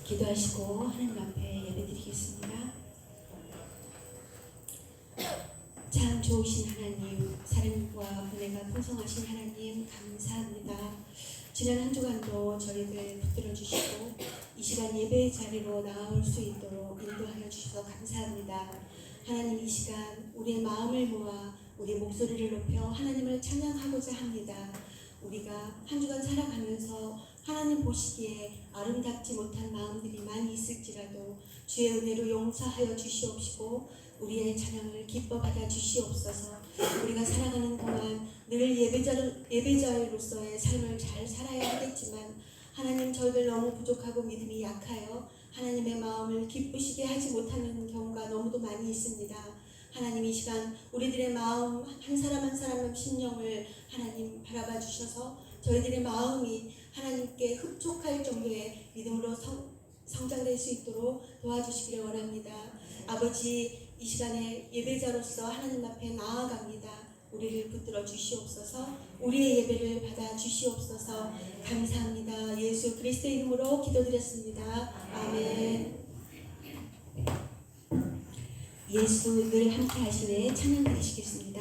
기도하시고 하나님 앞에 예배드리겠습니다. 참 좋으신 하나님, 사랑과 은혜가 풍성하신 하나님 감사합니다. 지난 한 주간도 저희들 붙들어 주시고 이 시간 예배의 자리로 나올 수 있도록 인도하여 주셔서 감사합니다. 하나님, 이 시간 우리의 마음을 모아 우리의 목소리를 높여 하나님을 찬양하고자 합니다. 우리가 한 주간 살아가면서 하나님 보시기에 아름답지 못한 마음들이 많이 있을지라도 주의 은혜로 용서하여 주시옵시고 우리의 찬양을 기뻐 받아 주시옵소서. 우리가 살아가는 동안 늘 예배자로서의 삶을 잘 살아야 하겠지만 하나님, 저희들 너무 부족하고 믿음이 약하여 하나님의 마음을 기쁘시게 하지 못하는 경우가 너무도 많이 있습니다. 하나님, 이 시간 우리들의 마음 한 사람 한 사람 심령을 하나님 바라봐 주셔서 저희들의 마음이 하나님께 흡족할 정도의 믿음으로 성장될 수 있도록 도와주시기를 원합니다. 아버지, 이 시간에 예배자로서 하나님 앞에 나아갑니다. 우리를 붙들어 주시옵소서. 우리의 예배를 받아 주시옵소서. 감사합니다. 예수 그리스도의 이름으로 기도드렸습니다. 아멘. 예수 늘 함께 하시네 찬양 드리시겠습니다.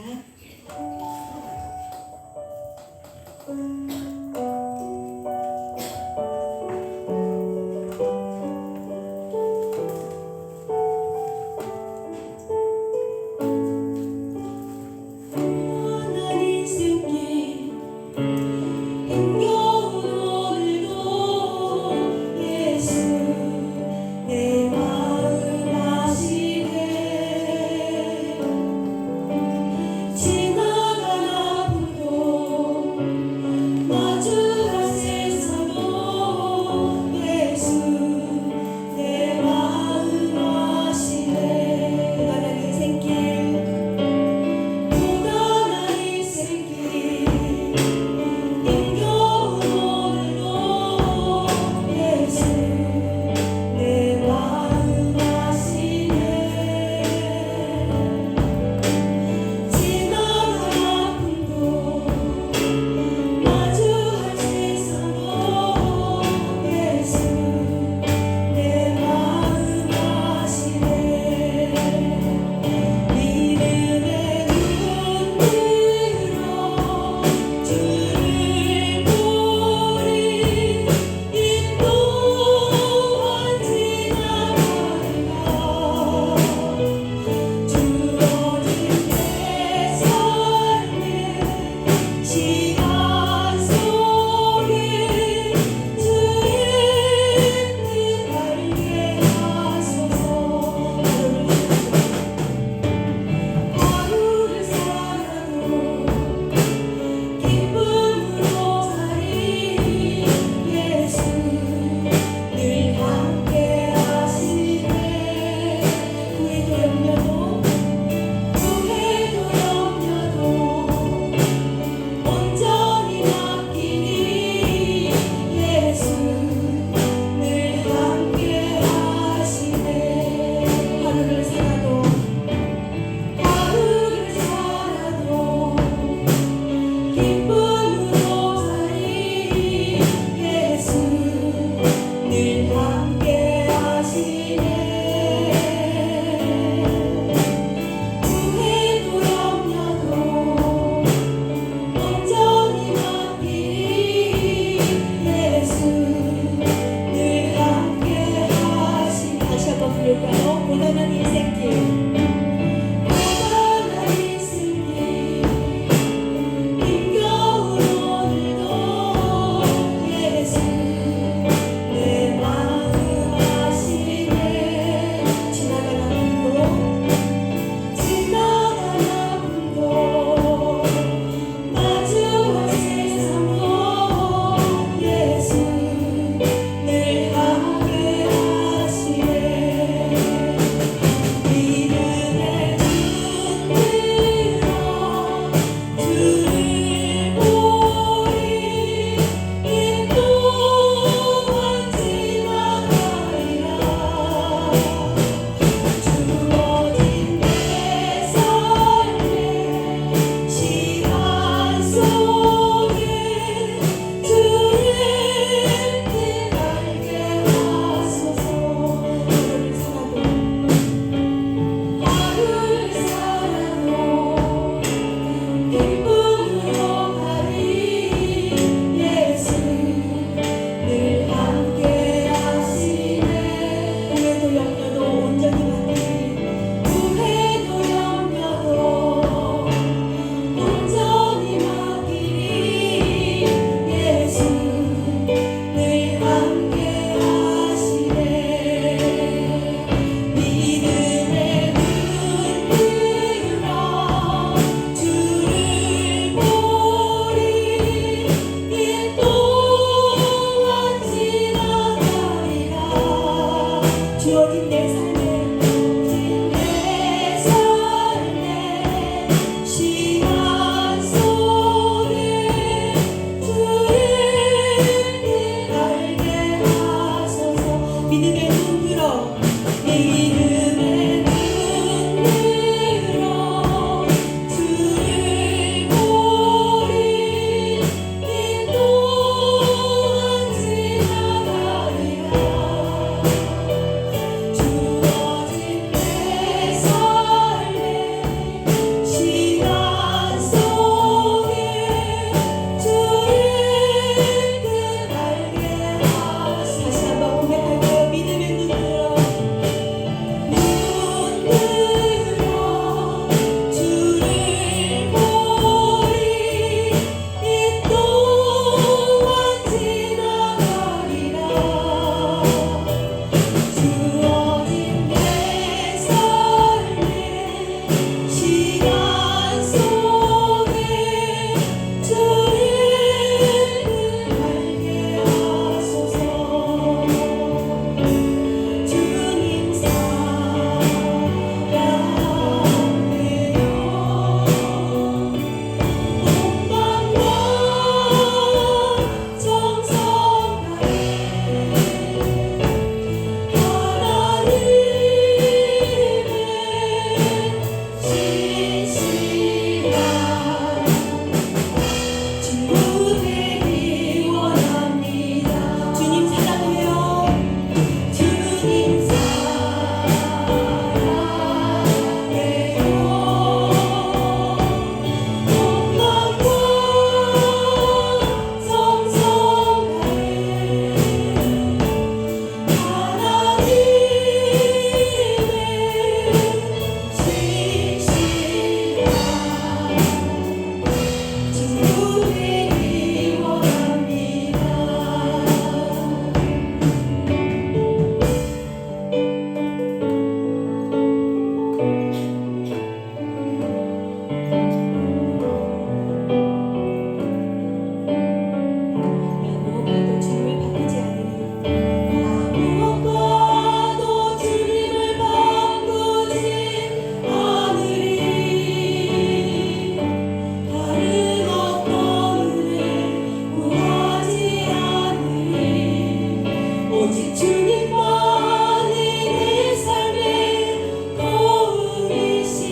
오직 주님만이 내 삶의 도움이시니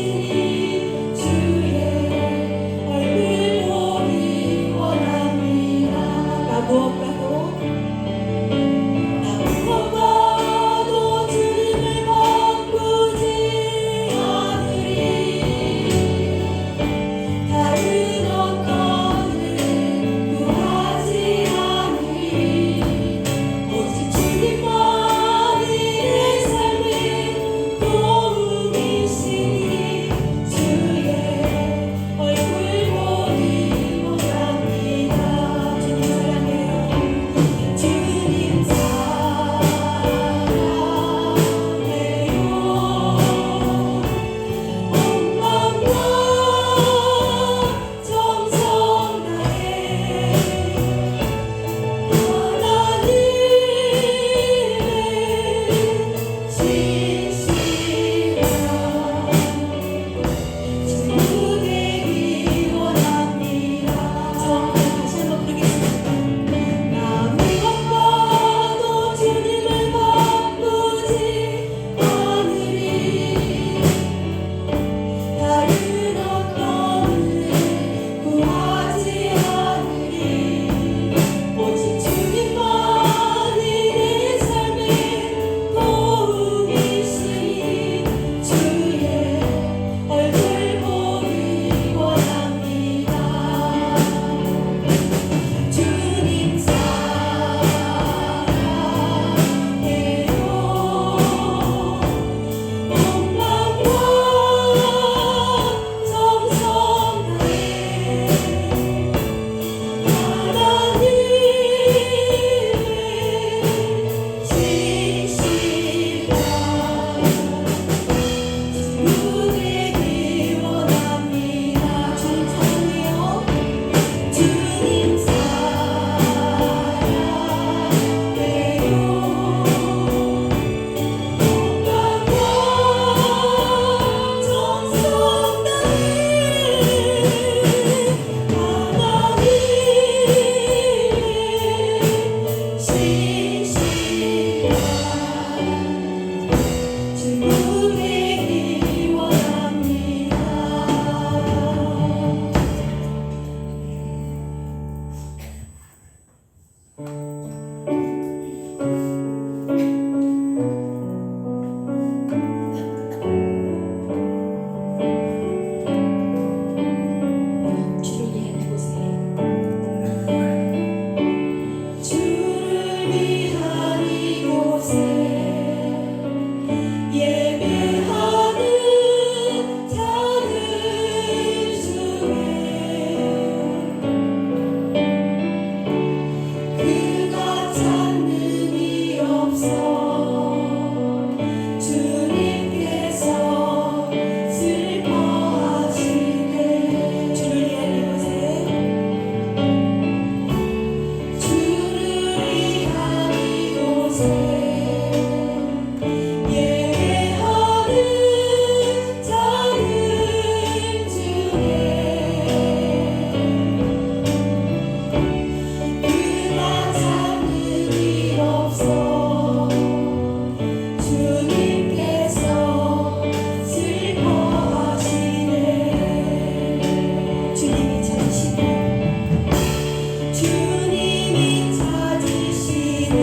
주의 얼굴 보기 원합니다. 나 무엇과도 주님을 바꾸지 않으리. 다른 어떤 일 구하지 않으리. 오직 주님만이 내 삶의 도움이시니 주의 얼굴 보기 원합니다. 주님 사랑해요. 주님 사랑해요. 온 마음과 정성 다해 하나님의 신실한 친구 되기 원합니다. 정말 다시 한번 부르겠습니다. 나 무엇과도 주님을 바꾸지 않으리. 다른 어떤 일 구하지 않으리. 오직 주님만이 내 삶의 도움이시니 주의 얼굴 보기 원합니다. 주님 사랑해요. 온 마음과 정성 다해 하나님의 신실한 친구 되기 원합니다. 주님 사랑해요. 주님 사랑해요. 온 마음과 정성 다해 하나님의 신실한 친구 되기 원합니다. 주를 위한 이곳에 주를 위한 이곳에 예배하는 자들 중에 그가 찾는 이 없어 주님께서 슬퍼하시네. 주를 위한 이곳에 주를 위한 이곳에 예배하는 자들 중에 그가 찾는 일 없어 주님께서 슬퍼하시네. 주님이 찾으시네. 주님이 찾으시네.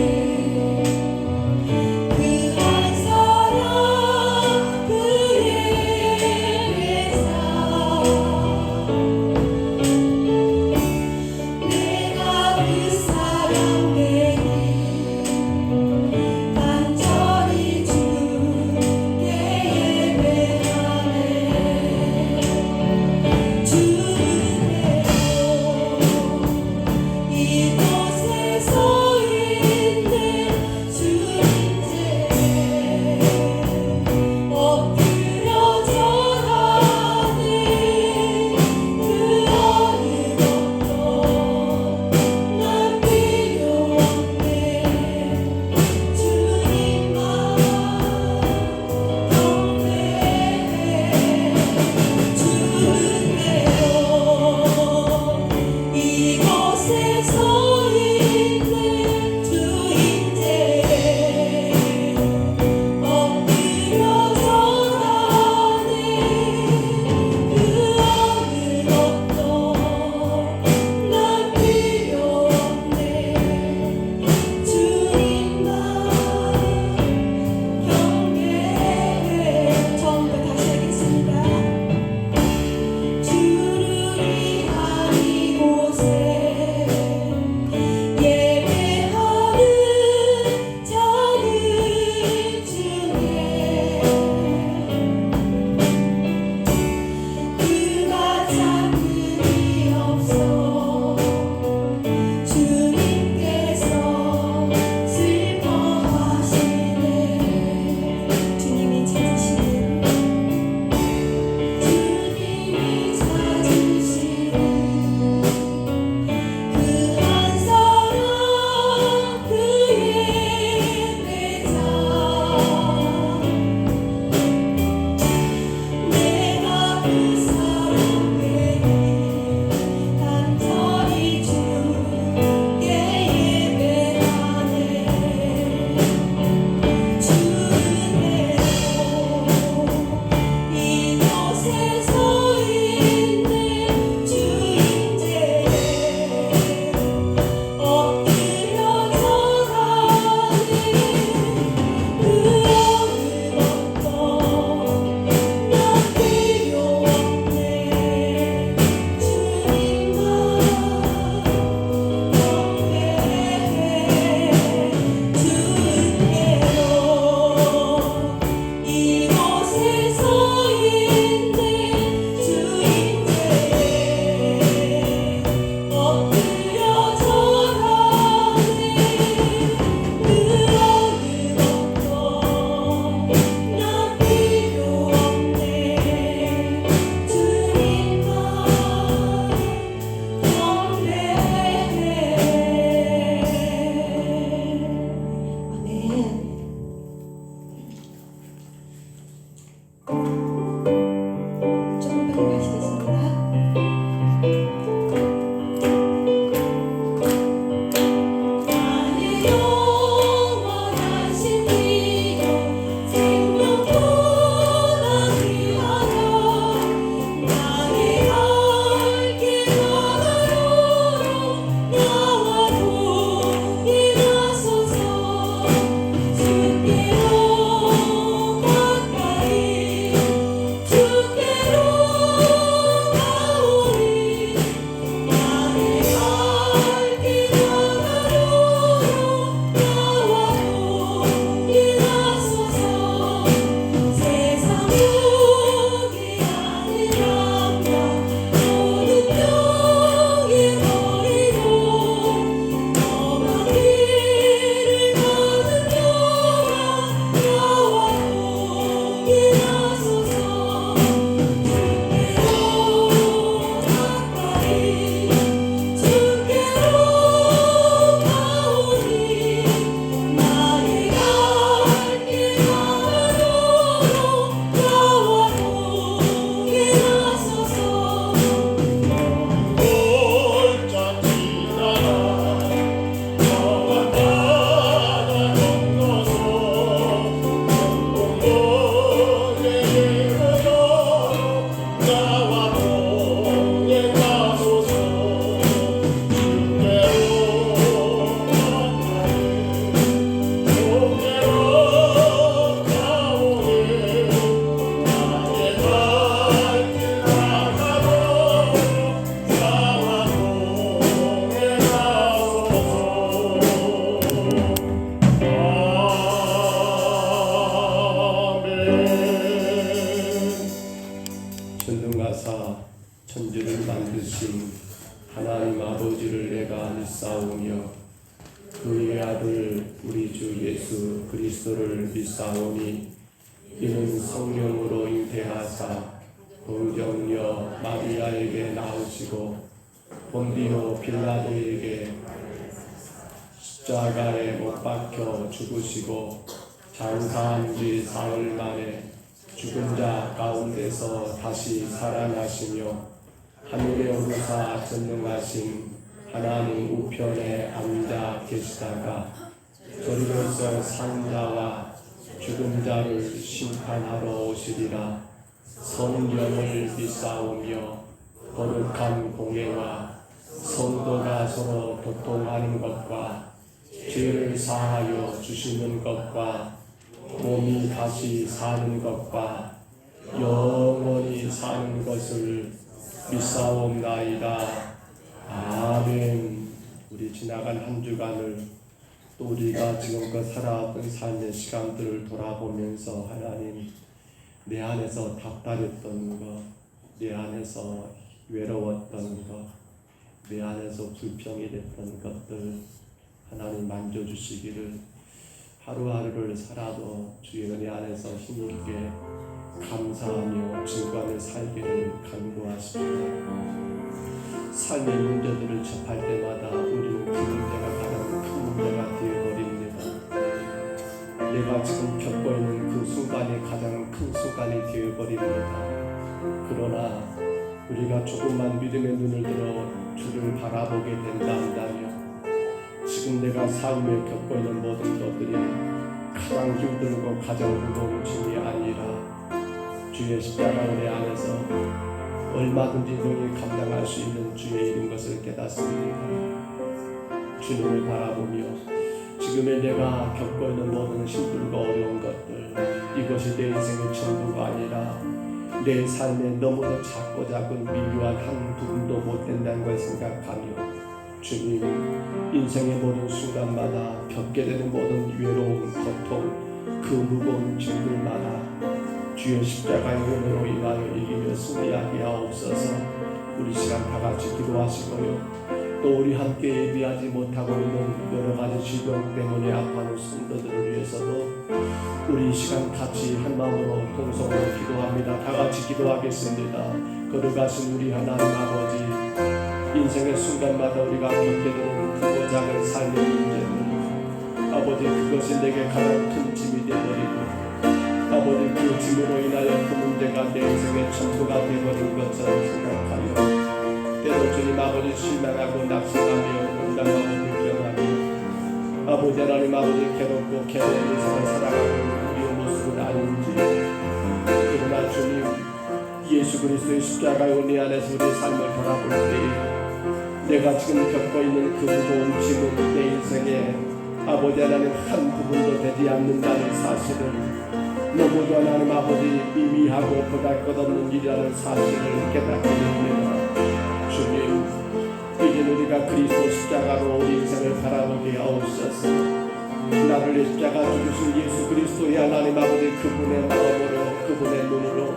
예수 그리스도를 믿사오니 이는 성령으로 잉태하사 동정녀 마리아에게 나오시고 본디오 빌라도에게 십자가에 못 박혀 죽으시고 장사한 지 사흘 만에 죽은 자 가운데서 다시 살아나시며 하늘에 오르사 전능하신 하나님 우편에 앉아 계시다가 저리로서 산자와 죽은 자를 심판하러 오시리라. 성령을 믿사오며 거룩한 공예와 성도가 서로 교통하는 것과 죄를 사하여 주시는 것과 몸이 다시 사는 것과 영원히 사는 것을 믿사옵나이다. 아멘. 우리 지나간 한 주간을 또 우리가 지금껏 살아왔던 삶의 시간들을 돌아보면서 하나님, 내 안에서 답답했던 것, 내 안에서 외로웠던 것, 내 안에서 불평이 됐던 것들 하나님 만져주시기를, 하루하루를 살아도 주의 은혜 안에서 힘있게 감사하며 증거하며 살기를 간구하십시오. 삶의 문제들을 접할 때마다 우리는 그 문제가 가장 큰 문제가 되어버립니다. 내가 지금 겪고 있는 그 순간이 가장 큰 순간이 되어버립니다. 그러나 우리가 조금만 믿음의 눈을 들어 주를 바라보게 된다 한다면 지금 내가 삶에 겪고 있는 모든 것들이 가장 힘들고 가장 무거운 짐이 아니라 주의 십자가 은혜 안에서 얼마든지 능히 감당할 수 있는 주의 이른 것을 깨닫습니다. 주님을 바라보며 지금의 내가 겪고 있는 모든 힘들고 어려운 것들, 이것이 내 인생의 전부가 아니라 내 삶에 너무도 작고 작은 미묘한 한 부분도 못 된다는 걸 생각하며 주님, 인생의 모든 순간마다 겪게 되는 모든 외로움, 고통, 그 무거운 짐들마다 주의 십자가의 은혜로 인하여 이기며 승리하게 하옵소서. 우리 시간 다 같이 기도하시고요. 또 우리 함께 예비하지 못하고 있는 여러 가지 질병 때문에 아파하는 성도들을 위해서도 우리 시간 같이 한 마음으로 동성으로 기도합니다. 다 같이 기도하겠습니다. 거룩하신 우리 하나님 아버지, 인생의 순간마다 우리가 겪게 되는 크고 작은 삶의 문제들, 아버지 그것이 내게 가장 큰 짐이 되어버리고 아버지 그 짐으로 인하여 그 문제가 내 인생의 전부가 되어버린 것처럼 생각하여 때로 주님 아버지 실망하고 낙심하며 원망하고 불평하며 아버지 하나님 아버지 괴롭고 괴로운 인생을 살아가고 있는 우리의 모습은 아닌지, 그러나 주님 예수 그리스도의 십자가의 은혜 안에서 우리의 삶을 돌아볼 때에 내가 지금 겪고 있는 그 무거운 짐은 내 인생에 아버지 하나님 한 부분도 되지 않는다는 사실을, 너무도 하나님 아버지 미미하고 보잘것없는 일이라는 사실을 깨닫게 됩니다. 주님, 이제 우리가 그리스도 십자가로 우리 인생을 바라보게 하옵소서. 나를 내 십자가 죽으신 예수 그리스도의 하나님 아버지 그분의 마음으로, 그분의 눈으로,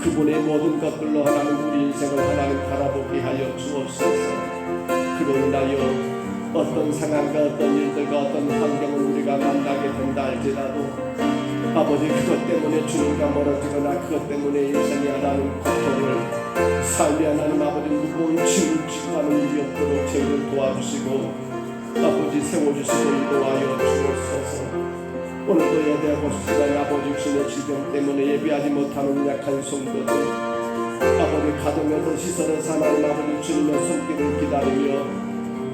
그분의 모든 것들로 하나님 우리 인생을 하나님 바라보게 하여 주옵소서. 그로 인하여 어떤 상황과 어떤 일들과 어떤 환경을 우리가 만나게 된다 할지라도 아버지 그것 때문에 주님과 멀어지거나 그것 때문에 인생이 하나님 고통을 삶이 하나님 아버지 무거운 짐을 지고 하는 일이 없도록 저희를 도와주시고 아버지 세워주시고 인도하여 주옵소서. 오늘도 예배하고 싶지만 아버지 육신의 질병 때문에 예배하지 못하는 약한 성도들, 아버지 가정에서 시설에서 하나님 아버지 주님의 손길을 기다리며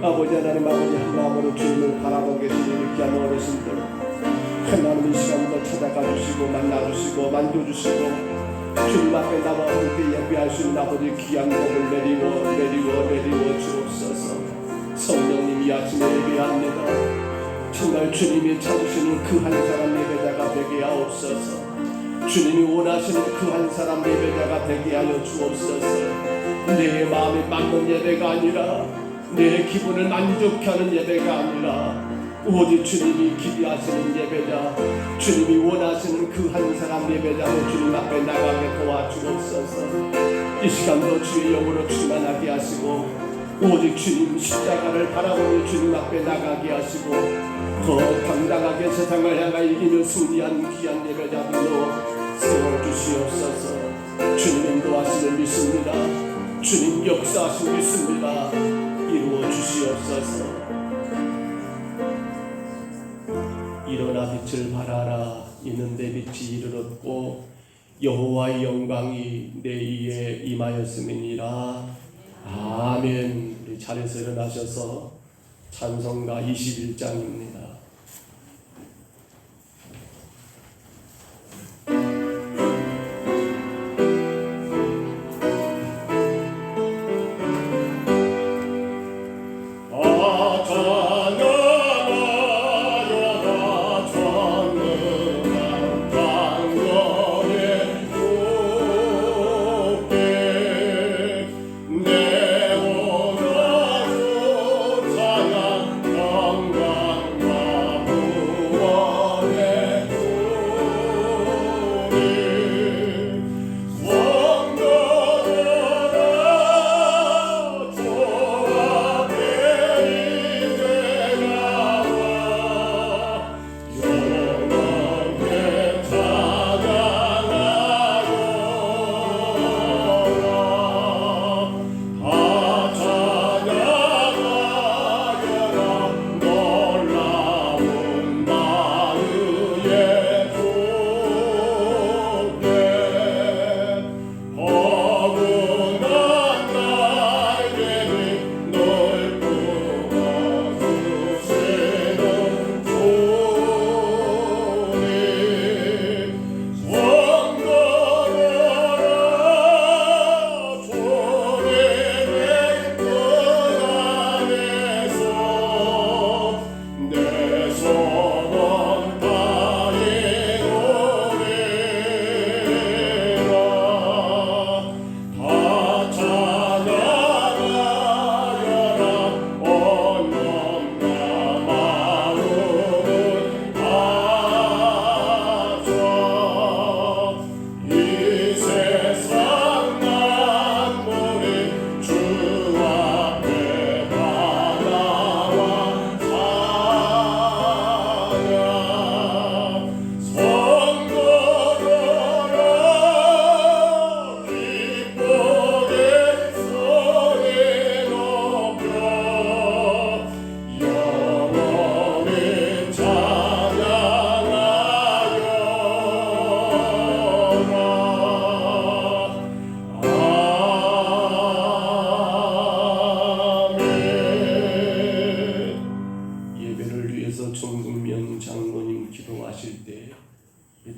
아버지 하나님 아버지 한 마음으로 주님을 바라보고 계시는 귀한 어르신들 하나님 이 시간도 찾아가 주시고 만나주시고 만져주시고 주님 앞에 나와 함께 예배할 수 있는 아버지 귀한 복을 내리워 주옵소서. 성령님 이 아침에 예배합니다. 정말 주님이 찾으시는 그 한 사람 예배자가 되게 하옵소서. 주님이 원하시는 그 한 사람 예배자가 되게 하여 주옵소서. 내 마음에 맞는 예배가 아니라 내 기분을 만족케 하는 예배가 아니라 오직 주님이 기대하시는 예배자, 주님이 원하시는 그 한 사람 예배자로 주님 앞에 나가게 도와주옵소서. 이 시간도 주의 영으로 충만하게 하시고 오직 주님 십자가를 바라보며 주님 앞에 나가게 하시고 더 당당하게 세상을 향하여 이기며 승리한 귀한 예배자들로 세워주시옵소서. 주님 인도하심을 믿습니다. 주님 역사하심 믿습니다. 이루어 주시옵소서. 일어나 빛을 발하라. 이는 내 빛이 이르렀고 여호와의 영광이 내 위에 임하였음이니라. 아멘. 우리 자리에서 일어나셔서 찬송가 21장입니다.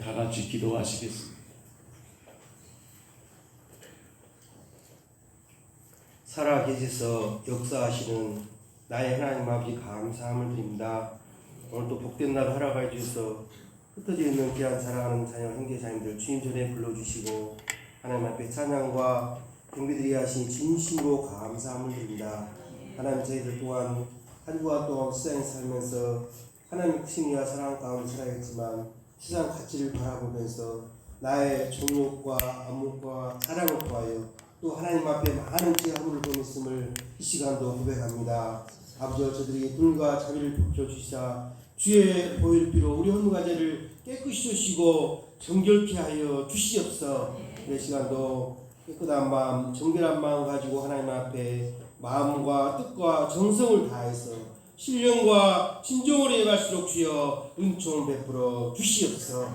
다 같이 기도하시겠습니다. 살아계셔서 역사하시는 나의 하나님 아버지 감사함을 드립니다. 오늘도 복된 날 허락해 주셔서 흩어져 있는 귀한 사랑하는 자녀 형제자님들 주님 전에 불러주시고 하나님 앞에 찬양과 경배드리게 하신 진심으로 감사함을 드립니다. 하나님 저희들 또한 한 주간 동안 세상에 살면서 하나님의 칭의와 사랑 가운데 살아있지만 세상 가치를 바라보면서 나의 정욕과 안목과 사랑을 구하여 또 하나님 앞에 많은 죄 허물을 범했음을 이 시간도 고백합니다. 아버지여 저들에게 눈과 자비를 베풀어주시사 주의 보혈비로 우리 허물과 죄를 깨끗이 주시고 정결케 하여 주시옵소서. 이 시간도 깨끗한 마음 정결한 마음 가지고 하나님 앞에 마음과 뜻과 정성을 다해서 신령과 진정으로 예배할수록 주여 은총 베풀어 주시옵소서.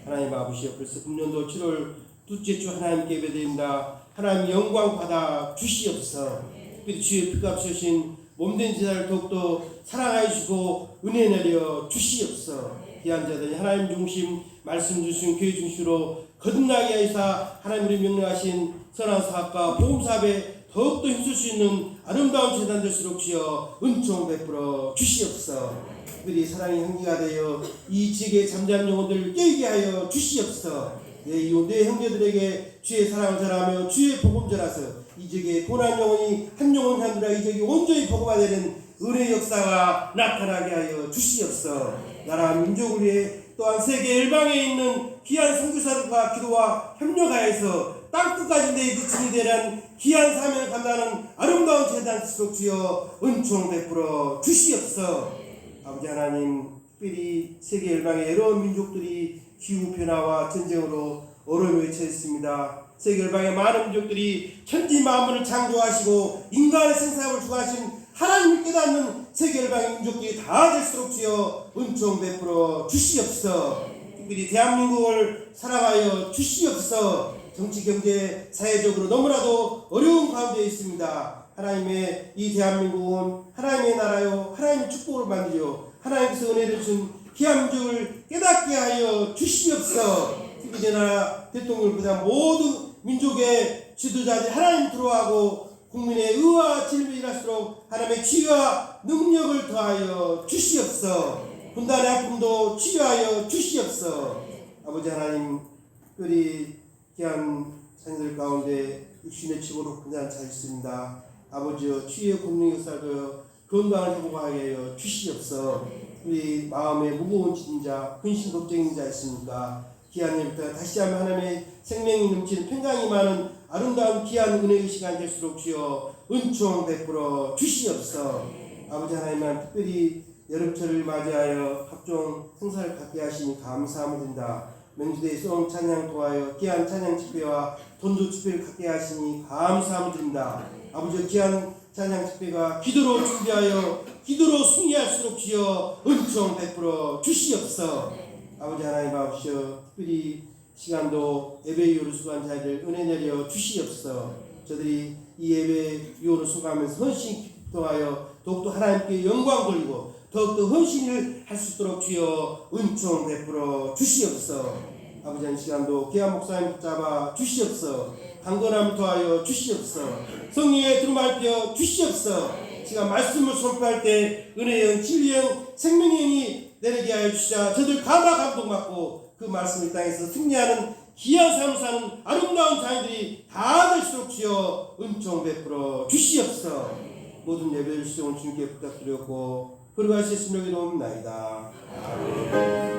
하나님 아버지여 벌써 금년도 7월 둘째 주 하나님께 예배드립니다. 하나님 영광 받아 주시옵소서. 특별히 주의 피값 주신 몸된 제자를 더욱더 사랑하여 주시고 은혜 내려 주시옵소서. 귀한 자들이 하나님 중심 말씀 중심 교회 중심으로 거듭나게 하시사 하나님으로 명령하신 선한 사업과 복음 사업에 더욱더 힘쓸 수 있는 아름다운 재단 될수록 주여 은총 베풀어 주시옵소서. 특별히 사랑의 향기가 되어 이 지역의 잠잠 영혼들을 깨우게 하여 주시옵소서. 내 형제들에게 주의 사랑을 전하며 주의 복음 전하서 이 지역의 고난 영혼이 한 영혼 향기라 이 지역이 온전히 복음화되는 은혜의 역사가 나타나게 하여 주시옵소서. 나라 민족을 위해 또한 세계 열방에 있는 귀한 선교사들과 기도와 협력하여서 땅끝까지 내 그친이 되는 귀한 사명을 감당하는 아름다운 재단 지속 주여 은총 베풀어 주시옵소서. 아버지 하나님 특별히 세계 열방의 여러 민족들이 기후 변화와 전쟁으로 어려움에 처해 있습니다. 세계 열방의 많은 민족들이 천지 만물을 창조하시고 인간의 생사함을 주관하신 하나님을 깨닫는 세계 열방의 민족들이 다 될수록 주여 은총 베풀어 주시옵소서. 특별히 대한민국을 사랑하여 주시옵소서. 정치, 경제, 사회적으로 너무나도 어려운 가운데 있습니다. 하나님의 이 대한민국은 하나님의 나라요 하나님의 축복을 만들어 하나님께서 은혜를 준 귀한 민족을 깨닫게 하여 주시옵소서. 특히 나라 대통령보다 모든 민족의 지도자들이 하나님 들어가고 국민의 의와 질문이 일할수록 하나님의 지혜와 능력을 더하여 주시옵소서. 분단의 아픔도 치유하여 주시옵소서. 아버지 하나님, 특별히 귀한 자녀들 가운데 육신의 치고로 그냥 잘 있습니다. 아버지여 치유의 권능이 역사하여 건강을 회복하게 하여 주시옵소서. 우리 마음에 무거운 짐자, 근심 걱정인 자 있습니까? 귀한 일부터 다시 한번 하나님의 생명이 넘치는 평강이 많은 아름다운 귀한 은혜의 시간 될수록 주여 은총 베풀어 주시옵소서. 아버지 하나님만 특별히 여름철을 맞이하여 각종 행사를 갖게 하시니 감사함을 드린다. 명주대 송 찬양 통하여 귀한 찬양 집회와 돈조 집회를 갖게 하시니 감사함을 드린다. 아버지 귀한 찬양 집회가 기도로 준비하여 기도로 승리할수록 주여 은총 베풀어 주시옵소서. 아버지 하나님 아버지여 특별히 시간도 예배 이후로 수고한 자들 은혜 내려 주시옵소서. 저들이 이 예배 이후로 수고하면서 헌신 기도하여 더욱더 하나님께 영광 돌리고 더욱더 헌신을 할 수 있도록 주여 은총 베풀어 주시옵소서. 아버지 한 시간도 귀한 목사님 붙잡아 주시옵소서. 강건함을 더하여 주시옵소서. 성령의 두루마리여 주시옵소서. 시간 말씀을 선포할 때 은혜의 영, 진리의 영, 생명의 영이 내리게 하여 주시자 저들 감화 감동받고 그 말씀을 땅에서 승리하는 귀한 삶을 사는 아름다운 자녀들이 다 될수록 주여 은총 베풀어 주시옵소서. 모든 예배를 수용을 주님께 부탁드렸고 그러가시 예수님의 이름으로 나이다. 아멘.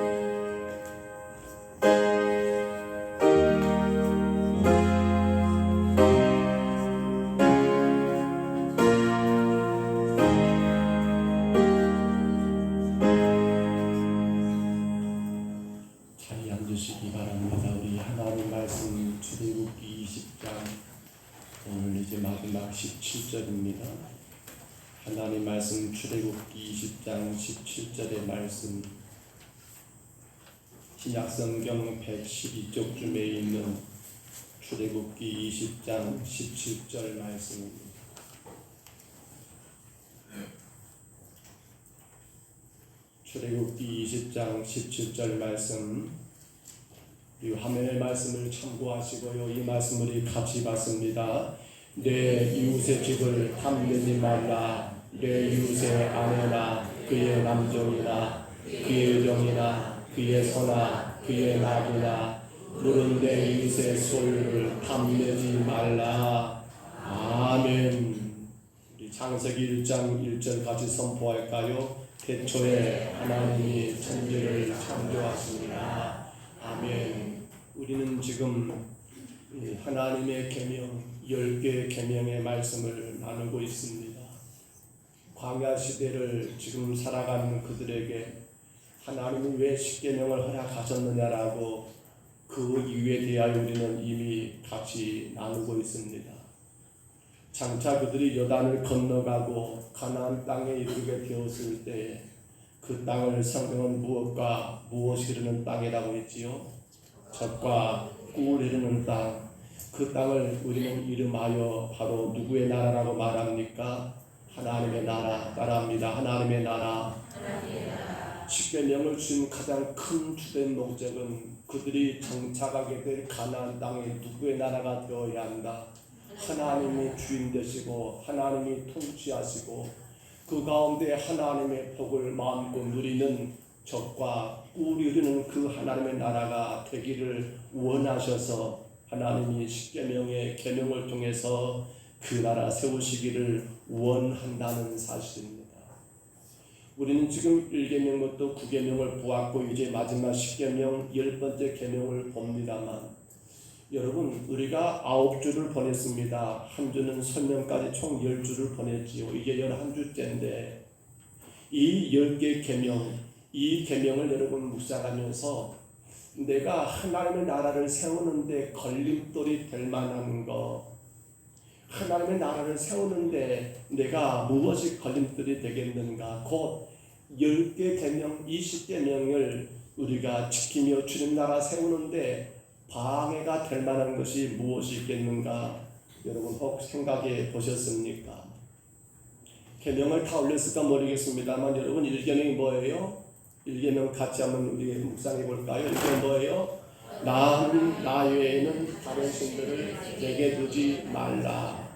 자리 앉으시기 바랍니다. 우리 하나님 말씀 출애굽기 20장 오늘 이제 마지막 17절입니다. 하나님 말씀 출애굽기 20장 17절의 말씀 신약성경 112쪽쯤에 있는 출애굽기 20장 17절 말씀입니다. 출애굽기 20장 17절 말씀 이 화면의 말씀을 참고하시고요. 이 말씀을 우리 같이 봤습니다. 내 이웃의 집을 탐내지 말라. 내 이웃의 아내나 그의 남종이나 그의 종이나 그의 소나 그의 낙이나 물은 내 이웃의 소유를 탐내지 말라. 아멘. 우리 창세기 1장 1절 같이 선포할까요? 태초에 하나님이 천지를 창조하십니다. 아멘. 우리는 지금 하나님의 계명 10개의 계명의 말씀을 나누고 있습니다. 광야 시대를 지금 살아가는 그들에게 하나님이 왜 십계명을 허락하셨느냐라고 그 이유에 대하여 우리는 이미 같이 나누고 있습니다. 장차 그들이 요단을 건너가고 가나안 땅에 이르게 되었을 때 그 땅을 성경은 무엇과 무엇이 흐르는 땅이라고 했지요? 젖과 꿀 흐르는 땅. 그 땅을 우리는 이름하여 바로 누구의 나라라고 말합니까? 하나님의 나라. 따라합니다. 하나님의 나라. 십계명을 주신 가장 큰 주된 목적은 그들이 정착하게 될 가나안 땅에 누구의 나라가 되어야 한다. 하나님이 주인 되시고 하나님이 통치하시고 그 가운데 하나님의 복을 마음껏 누리는 젖과 꿀이 흐르는 그 하나님의 나라가 되기를 원하셔서 하나님이 십계명의 계명을 통해서 그 나라 세우시기를 원한다는 사실입니다. 우리는 지금 1계명부터 9계명을 보았고 이제 마지막 10계명 10번째 계명을 봅니다만 여러분 우리가 9주를 보냈습니다. 한 주는 설명까지 총 10주를 보냈지요. 이게 11주째인데 이 10개 계명 이 계명을 여러분 묵상하면서 내가 하나님의 나라를 세우는데 걸림돌이 될 만한 거, 하나님의 나라를 세우는데 내가 무엇이 걸림돌이 되겠는가, 곧 10개 계명, 20계명을 우리가 지키며 주님 나라 세우는데 방해가 될 만한 것이 무엇이 있겠는가, 여러분 혹 생각해 보셨습니까? 계명을 다 올렸을까 모르겠습니다만 여러분 1계명이 뭐예요? 1계명 같이 한번 우리 묵상해 볼까요? 1계명 뭐예요? 나 외에는 다른 신들을 내게 두지 말라.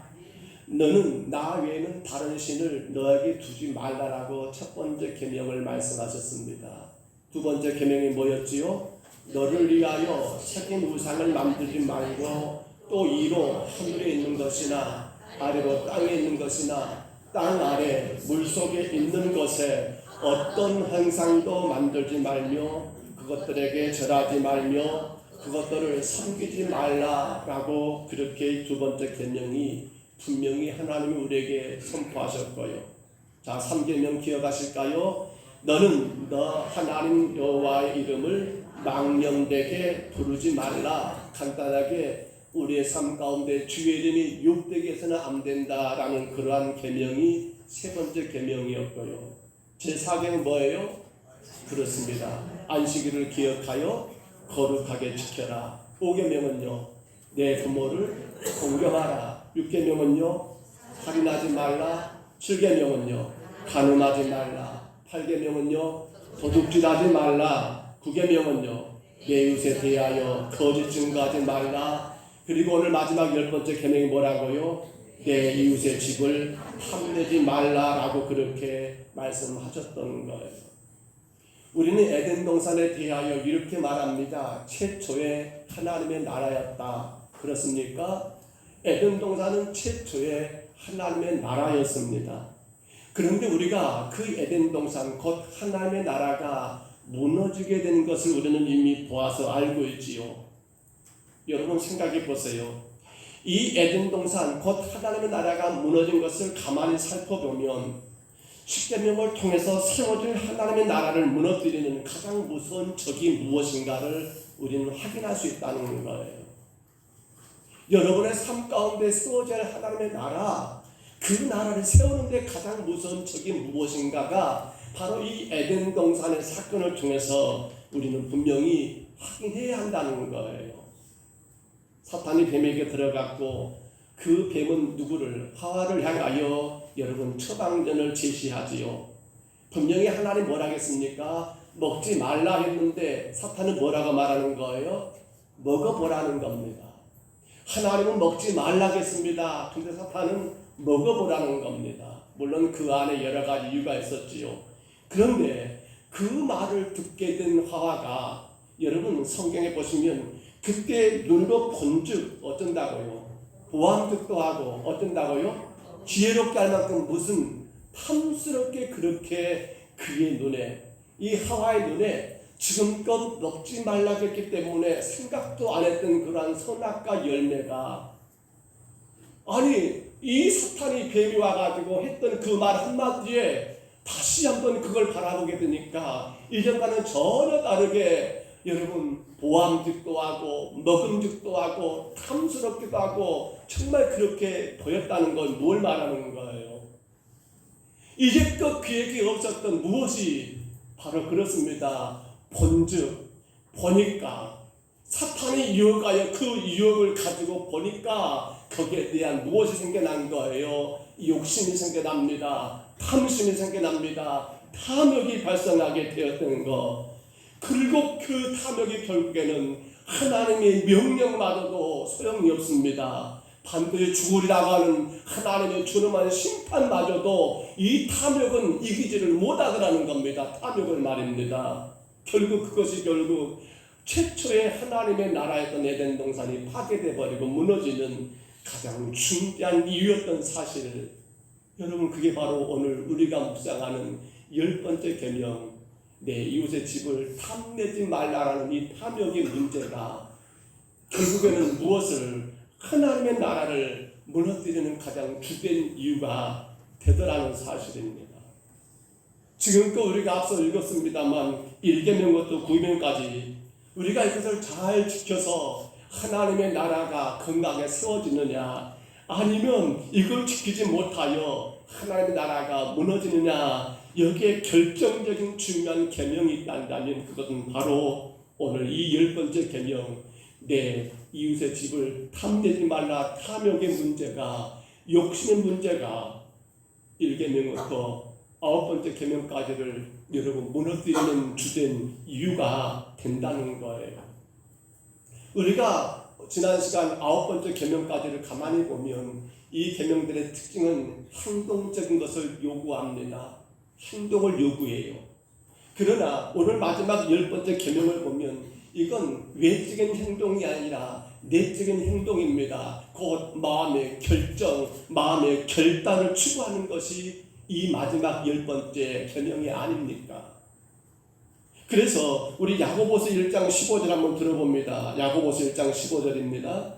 너는 나 외에는 다른 신을 너에게 두지 말라라고 첫 번째 계명을 말씀하셨습니다. 두 번째 계명이 뭐였지요? 너를 위하여 새긴 우상을 만들지 말고 또 이로 하늘에 있는 것이나 아래로 땅에 있는 것이나 땅 아래 물속에 있는 것에 어떤 형상도 만들지 말며 그것들에게 절하지 말며 그것들을 섬기지 말라라고 그렇게 두 번째 계명이 분명히 하나님이 우리에게 선포하셨고요. 자, 3계명 기억하실까요? 너는 너 하나님 여호와의 이름을 망령되게 부르지 말라. 간단하게 우리의 삶 가운데 주의 이름이 욕되게 해서는 안 된다라는 그러한 계명이 세 번째 계명이었고요. 제4계명은 뭐예요? 그렇습니다. 안식일을 기억하여 거룩하게 지켜라. 5계명은요, 내 부모를 공경하라. 6계명은요, 살인하지 말라. 7계명은요, 간음하지 말라. 8계명은요, 도둑질하지 말라. 9계명은요, 내 이웃에 대하여 거짓 증거하지 말라. 그리고 오늘 마지막 10번째 계명이 뭐라고요? 내 이웃의 집을 탐내지 말라라고 그렇게 말씀하셨던 거예요. 우리는 에덴 동산에 대하여 이렇게 말합니다. 최초의 하나님의 나라였다. 그렇습니까? 에덴 동산은 최초의 하나님의 나라였습니다. 그런데 우리가 그 에덴 동산 곧 하나님의 나라가 무너지게 된 것을 우리는 이미 보아서 알고 있지요. 여러분 생각해 보세요. 이 에덴 동산 곧 하나님의 나라가 무너진 것을 가만히 살펴보면 십계명을 통해서 세워질 하나님의 나라를 무너뜨리는 가장 무서운 적이 무엇인가를 우리는 확인할 수 있다는 거예요. 여러분의 삶 가운데 세워질 하나님의 나라, 그 나라를 세우는데 가장 무서운 적이 무엇인가가 바로 이 에덴 동산의 사건을 통해서 우리는 분명히 확인해야 한다는 거예요. 사탄이 뱀에게 들어갔고 그 뱀은 누구를? 하와를 향하여 여러분 처방전을 제시하지요. 분명히 하나님 뭐라 하겠습니까? 먹지 말라 했는데 사탄은 뭐라고 말하는 거예요? 먹어보라는 겁니다. 하나님은 먹지 말라 했습니다. 근데 사탄은 먹어보라는 겁니다. 물론 그 안에 여러 가지 이유가 있었지요. 그런데 그 말을 듣게 된 하와가 여러분 성경에 보시면 그때 눈으로 본즉 어쩐다고요? 보암득도 하고 어쩐다고요? 지혜롭게 할 만큼 무슨 탐스럽게 그렇게 그의 눈에, 이 하와의 눈에 지금껏 먹지 말라고 했기 때문에 생각도 안 했던 그러한 선악과 열매가, 아니 이 사탄이 뱀이 와가지고 했던 그 말 한마디에 다시 한번 그걸 바라보게 되니까 이전과는 전혀 다르게 여러분 보암직도 하고 먹음직도 하고 탐스럽기도 하고 정말 그렇게 보였다는 건 뭘 말하는 거예요? 이제껏 그에게 없었던 무엇이 바로 그렇습니다. 본즉 보니까 사탄이 유혹하여 그 유혹을 가지고 보니까 거기에 대한 무엇이 생겨난 거예요? 욕심이 생겨납니다. 탐심이 생겨납니다. 탐욕이 발생하게 되었던 거. 그리고 그 탐욕이 결국에는 하나님의 명령마저도 소용이 없습니다. 반드시 죽으리라고 하는 하나님의 준엄한 심판마저도 이 탐욕은 이기지를 못하더라는 겁니다. 탐욕을 말입니다. 결국 그것이 결국 최초의 하나님의 나라였던 에덴 동산이 파괴돼 버리고 무너지는 가장 중요한 이유였던 사실. 여러분 그게 바로 오늘 우리가 묵상하는 10번째 계명, 내 이웃의 집을 탐내지 말라라는 이 탐욕의 문제가 결국에는 무엇을, 하나님의 나라를 무너뜨리는 가장 주된 이유가 되더라는 사실입니다. 지금껏 우리가 앞서 읽었습니다만 1계명부터 9계명까지 우리가 이것을 잘 지켜서 하나님의 나라가 건강하게 세워지느냐, 아니면 이걸 지키지 못하여 하나님의 나라가 무너지느냐, 여기에 결정적인 중요한 계명이 있다면 그것은 바로 오늘 이 10번째 계명, 내 이웃의 집을 탐내지 말라. 탐욕의 문제가, 욕심의 문제가 1계명부터 9번째 계명까지를 여러분 무너뜨리는 주된 이유가 된다는 거예요. 우리가 지난 시간 9번째 계명까지를 가만히 보면 이 계명들의 특징은 행동적인 것을 요구합니다. 행동을 요구해요. 그러나 오늘 마지막 10번째 계명을 보면 이건 외적인 행동이 아니라 내적인 행동입니다. 곧 마음의 결정, 마음의 결단을 추구하는 것이 이 마지막 10번째 계명이 아닙니까? 그래서 우리 야고보서 1장 15절 한번 들어봅니다. 야고보서 1장 15절입니다.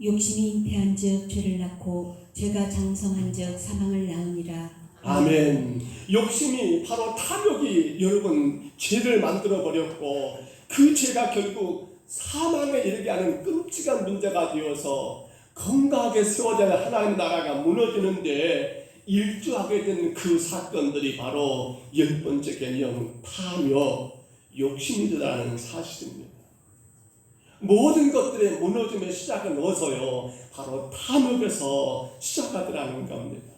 욕심이 잉태한즉 죄를 낳고 죄가 장성한즉 사망을 낳으니라. 아멘. 욕심이 바로 탐욕이 여러분 죄를 만들어 버렸고 그 죄가 결국 사망에 이르게 하는 끔찍한 문제가 되어서 건강하게 세워져야 하나님 나라가 무너지는데 일조하게 된 그 사건들이 바로 10번째 계명 탐욕, 욕심이라는 사실입니다. 모든 것들의 무너짐의 시작은 어서요, 바로 탐욕에서 시작하더라는 겁니다.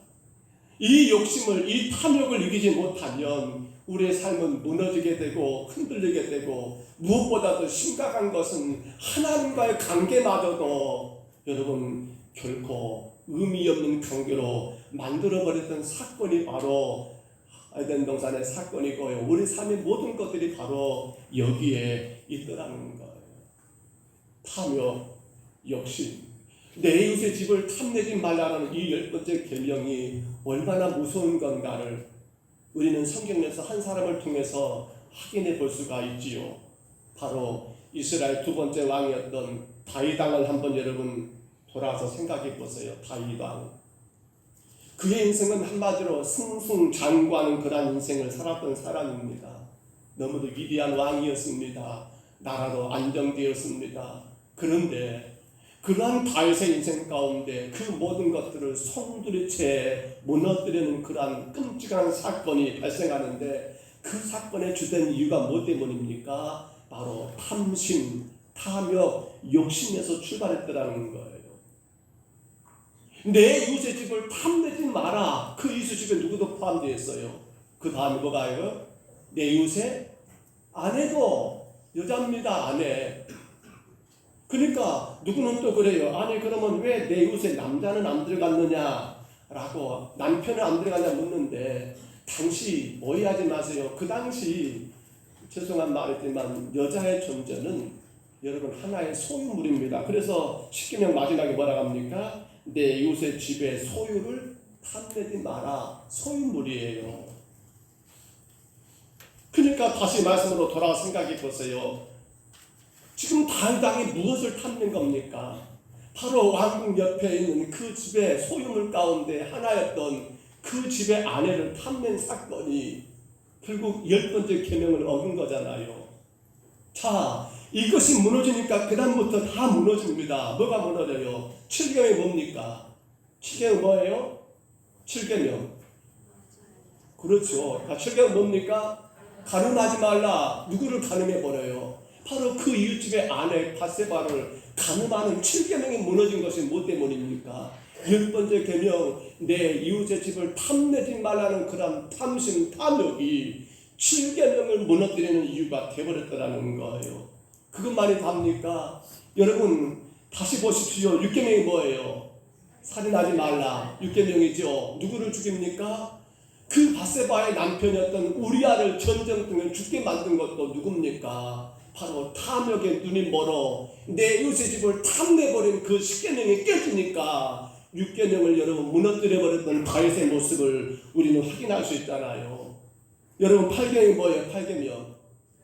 이 욕심을, 이 탐욕을 이기지 못하면 우리의 삶은 무너지게 되고 흔들리게 되고, 무엇보다도 심각한 것은 하나님과의 관계마저도 여러분 결코 의미 없는 관계로 만들어버렸던 사건이 바로 에덴 동산의 사건이고요. 우리 삶의 모든 것들이 바로 여기에 있더라는 거예요. 탐욕, 욕심, 내 이웃의 집을 탐내지 말라는 이 10번째 계명이 얼마나 무서운 건가를 우리는 성경에서 한 사람을 통해서 확인해 볼 수가 있지요. 바로 이스라엘 두 번째 왕이었던 다윗 왕을 한번 여러분 돌아서 생각해 보세요. 다윗 왕, 그의 인생은 한마디로 승승장구하는 그런 인생을 살았던 사람입니다. 너무도 위대한 왕이었습니다. 나라도 안정되었습니다. 그런데 그러한 다윗의 인생 가운데 그 모든 것들을 송두리째 무너뜨리는 그러한 끔찍한 사건이 발생하는데, 그 사건의 주된 이유가 뭐 때문입니까? 바로 탐심, 탐욕, 욕심에서 출발했더라는 거예요. 내 이웃의 집을 탐내지 마라. 그 이웃의 집에 누구도 포함되어 있어요. 그 다음에 뭐가요? 내 이웃의 아내도 여자입니다. 아내. 그러니까 누구는 또 그래요. 아니 그러면 왜 내 이웃의 남자는 안 들어갔느냐 라고, 남편은 안 들어갔냐 묻는데, 당시 오해하지 마세요. 그 당시 죄송한 말이지만 여자의 존재는 여러분 하나의 소유물입니다. 그래서 10계명 마지막에 뭐라고 합니까? 내 이웃의 집의 소유를 탐내지 마라. 소유물이에요. 그러니까 다시 말씀으로 돌아와 생각해 보세요. 지금 다윗 왕이 무엇을 탐낸 겁니까? 바로 왕궁 옆에 있는 그 집의 소유물 가운데 하나였던 그 집의 아내를 탐낸 사건이 결국 10번째 계명을 어긴 거잖아요. 자, 이것이 무너지니까 그 다음부터 다 무너집니다. 뭐가 무너져요? 7계명이 뭡니까? 7계명 뭐예요? 7계명. 그렇죠. 7계명 뭡니까? 간음하지 말라. 누구를 간음해버려요? 바로 그 이웃집의 아내 바세바를 간음하는 7계명이 무너진 것이 뭐 때문입니까? 10번째 계명, 내 이웃의 집을 탐내지 말라는 그런 탐심, 탐욕이 7계명을 무너뜨리는 이유가 되어버렸다는 거예요. 그것만이 답니까? 여러분 다시 보십시오. 6계명이 뭐예요? 살인하지 말라. 6계명이죠. 누구를 죽입니까? 그 바세바의 남편이었던 우리아를 전쟁통에 죽게 만든 것도 누굽니까? 바로 탐욕에 눈이 멀어 내 이웃의 집을 탐내버린 그 10계명이 깨지니까 6계명을 여러분 무너뜨려버렸던 다윗의 모습을 우리는 확인할 수 있잖아요. 여러분 8계명이 뭐예요? 8계명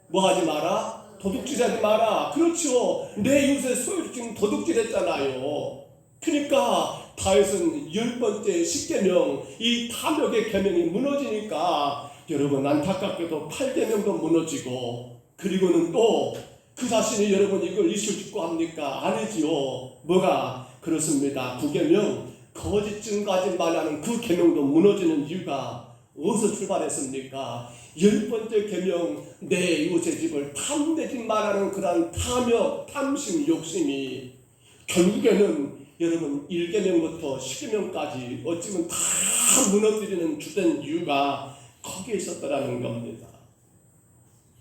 뭐 하지 마라? 도둑질하지 마라. 그렇죠. 내 이웃의 소유를 지금 도둑질했잖아요. 그러니까 다윗은 10번째 십계명 이 탐욕의 계명이 무너지니까 여러분 안타깝게도 8계명도 무너지고 그리고는 또 그 자신이 여러분 이걸 이실 죽고 합니까? 아니지요. 뭐가 그렇습니다. 9계명 거짓 증거하지 말라는 그 계명도 무너지는 이유가 어디서 출발했습니까? 10번째 계명 내 이웃의 집을 탐내지 말라는 그런 탐욕, 탐심, 욕심이 결국에는 여러분 1계명부터 10계명까지 어찌면 다 무너뜨리는 주된 이유가 거기에 있었더라는 겁니다.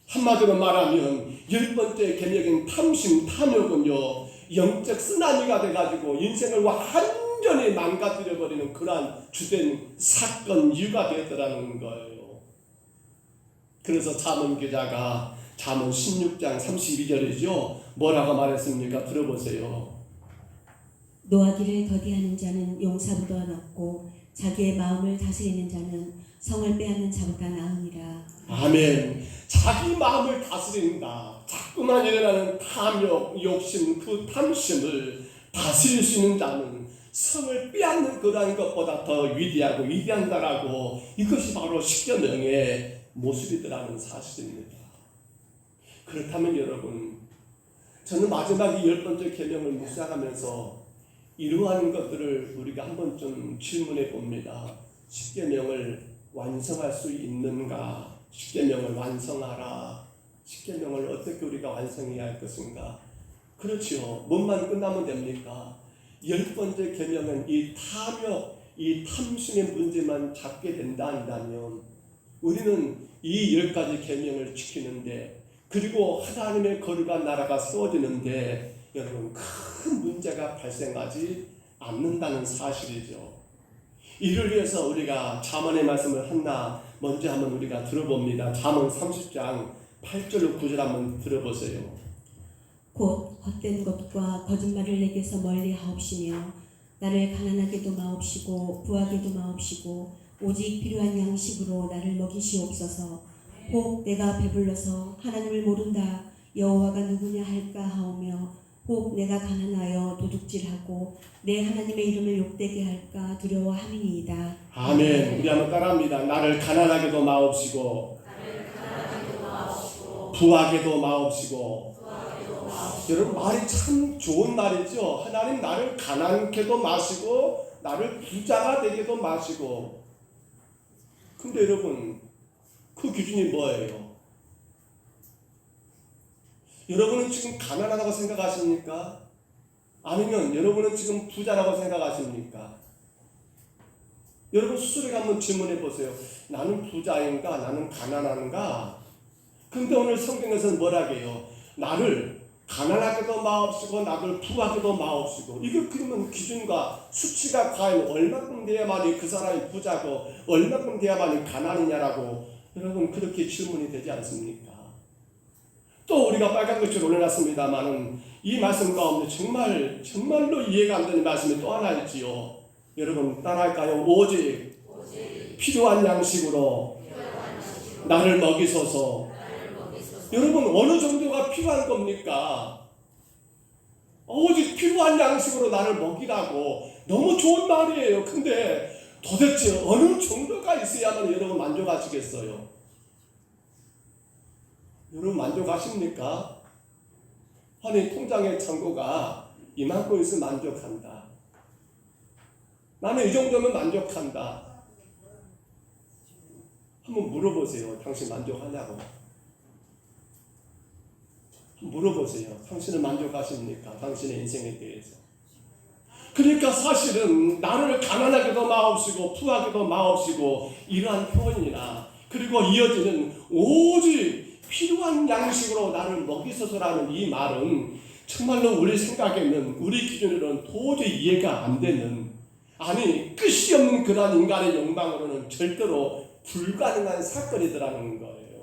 한마디로 말하면 10번째 계명인 탐심, 탐욕은요 영적 쓰나미가 돼가지고 인생을 완전히 망가뜨려버리는 그러한 주된 사건 이유가 되었더라는 거예요. 그래서 잠언 기자가 잠언 16장 32절이죠. 뭐라고 말했습니까? 들어보세요. 노하기를 더디하는 자는 용사보다 낫고 자기의 마음을 다스리는 자는 성을 빼앗는 자보다 나으니라. 아멘. 자기 마음을 다스린다. 자꾸만 일어나는 탐욕, 욕심, 그 탐심을 다스릴 수 있는 자는 성을 빼앗는 그러한 것보다 더 위대하고 위대한다라고 이것이 바로 십계명의 모습이더라는 사실입니다. 그렇다면 여러분, 저는 마지막 이 10번째 계명을 묵상하면서 이러한 것들을 우리가 한번 좀 질문해 봅니다. 십계명을 완성할 수 있는가? 십계명을 완성하라. 십계명을 어떻게 우리가 완성해야 할 것인가? 그렇지요. 뭐만 끝나면 됩니까? 10번째 계명은 이 탐욕, 이 탐심의 문제만 잡게 된다 한다면 우리는 이 10가지 계명을 지키는데 그리고 하나님의 거룩한 나라가 세워지는데 여러분 큰 문제가 발생하지 않는다는 사실이죠. 이를 위해서 우리가 잠언의 말씀을 하나 먼저 한번 우리가 들어봅니다. 잠언 30장 8절로 9절 한번 들어보세요. 곧 헛된 것과 거짓말을 내게서 멀리 하옵시며 나를 가난하게도 마옵시고 부하게도 마옵시고 오직 필요한 양식으로 나를 먹이시옵소서. 혹 내가 배불러서 하나님을 모른다 여호와가 누구냐 할까 하오며 혹 내가 가난하여 도둑질하고 내 하나님의 이름을 욕되게 할까 두려워함이니이다. 아멘. 우리 한번 따라합니다. 나를 가난하게도 마옵시고 부하게도 마옵시고. 여러분 말이 참 좋은 말이죠. 하나님 나를 가난케도 마시고 나를 부자가 되게도 마시고. 근데 여러분 그 기준이 뭐예요? 여러분은 지금 가난하다고 생각하십니까? 아니면 여러분은 지금 부자라고 생각하십니까? 여러분 스스로에게 한번 질문해 보세요. 나는 부자인가? 나는 가난한가? 근데 오늘 성경에서는 뭐라고 해요? 나를 가난하게도 마옵시고 나를 부하게도 마옵시고. 이게 그러면 기준과 수치가 과연 얼마큼 돼야만이 그 사람이 부자고 얼마큼 돼야만이 가난이냐라고 여러분 그렇게 질문이 되지 않습니까? 또 우리가 빨간 글씨를 올려놨습니다만은 이 말씀 가운데 정말로 이해가 안 되는 말씀이 또 하나 있지요. 여러분 따라할까요? 오직 필요한 양식으로 나를 먹이소서. 여러분 어느 정도가 필요한 겁니까? 오직 필요한 양식으로 나를 먹이라고. 너무 좋은 말이에요. 근데 도대체 어느 정도가 있어야만 여러분 만족하시겠어요? 여러분 만족하십니까? 아니 통장에 잔고가 이만큼 있으면 만족한다. 나는 이 정도면 만족한다. 한번 물어보세요. 당신 만족하냐고. 물어보세요. 당신은 만족하십니까? 당신의 인생에 대해서. 그러니까 사실은 나를 가난하게도 마옵시고 부하게도 마옵시고 이러한 표현이나 그리고 이어지는 오직 필요한 양식으로 나를 먹이소서라는 이 말은 정말로 우리 생각에는 우리 기준으로는 도저히 이해가 안 되는, 아니 끝이 없는 그러한 인간의 욕망으로는 절대로 불가능한 사건이더라는 거예요.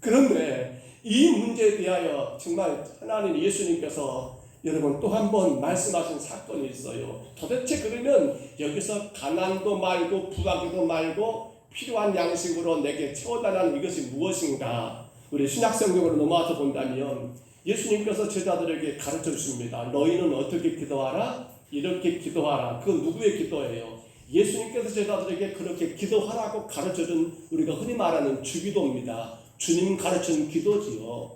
그런데 이 문제에 대하여 정말 하나님 예수님께서 여러분 또 한 번 말씀하신 사건이 있어요. 도대체 그러면 여기서 가난도 말고 부하기도 말고 필요한 양식으로 내게 채워달라는 이것이 무엇인가? 우리 신약성경으로 넘어와서 본다면 예수님께서 제자들에게 가르쳐 주십니다. 너희는 어떻게 기도하라? 이렇게 기도하라. 그건 누구의 기도예요? 예수님께서 제자들에게 그렇게 기도하라고 가르쳐준 우리가 흔히 말하는 주기도입니다. 주님 가르친 기도지요.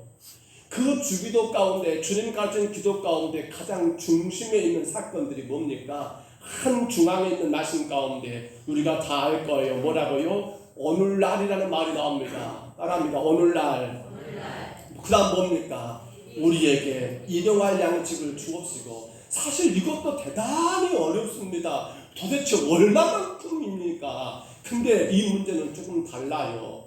그 주기도 가운데 주님 가르친 기도 가운데 가장 중심에 있는 사건들이 뭡니까? 한 중앙에 있는 말씀 가운데 우리가 다 알 거예요. 뭐라고요? 오늘날이라는 말이 나옵니다. 따라합니다. 오늘날. 그 다음 뭡니까? 우리에게 일용할 양식을 주옵시고. 사실 이것도 대단히 어렵습니다. 도대체 얼마만큼입니까? 근데 이 문제는 조금 달라요.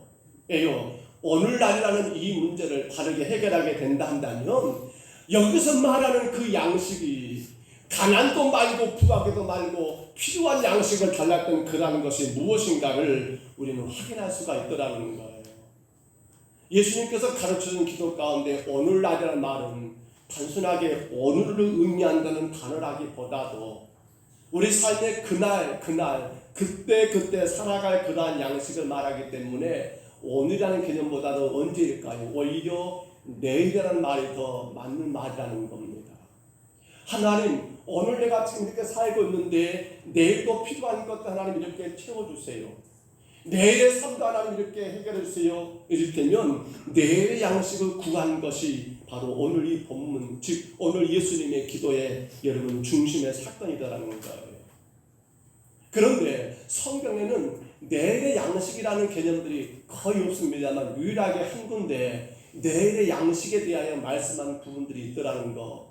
오늘날이라는 이 문제를 바르게 해결하게 된다 한다면 여기서 말하는 그 양식이 가난도 말고 부하게도 말고 필요한 양식을 달랐던 그라는 것이 무엇인가를 우리는 확인할 수가 있더라는 거예요. 예수님께서 가르쳐준 기도 가운데 오늘날이라는 말은 단순하게 오늘을 의미한다는 단어라기보다도 우리 삶의 그날 그때 살아갈 그러한 양식을 말하기 때문에 오늘이라는 개념보다도 언제일까요? 오히려 내일이라는 말이 더 맞는 말이라는 겁니다. 하나님, 오늘 내가 지금 이렇게 살고 있는데 내일도 필요한 것도 하나님 이렇게 채워주세요. 내일의 삶도 하나님 이렇게 해결해 주세요. 이를테면 내일의 양식을 구한 것이 바로 오늘 이 본문, 즉 오늘 예수님의 기도의 여러분 중심의 사건이다라는 거예요. 그런데 성경에는 내일의 양식이라는 개념들이 거의 없습니다만 유일하게 한 군데 내일의 양식에 대하여 말씀한 부분들이 있더라는 거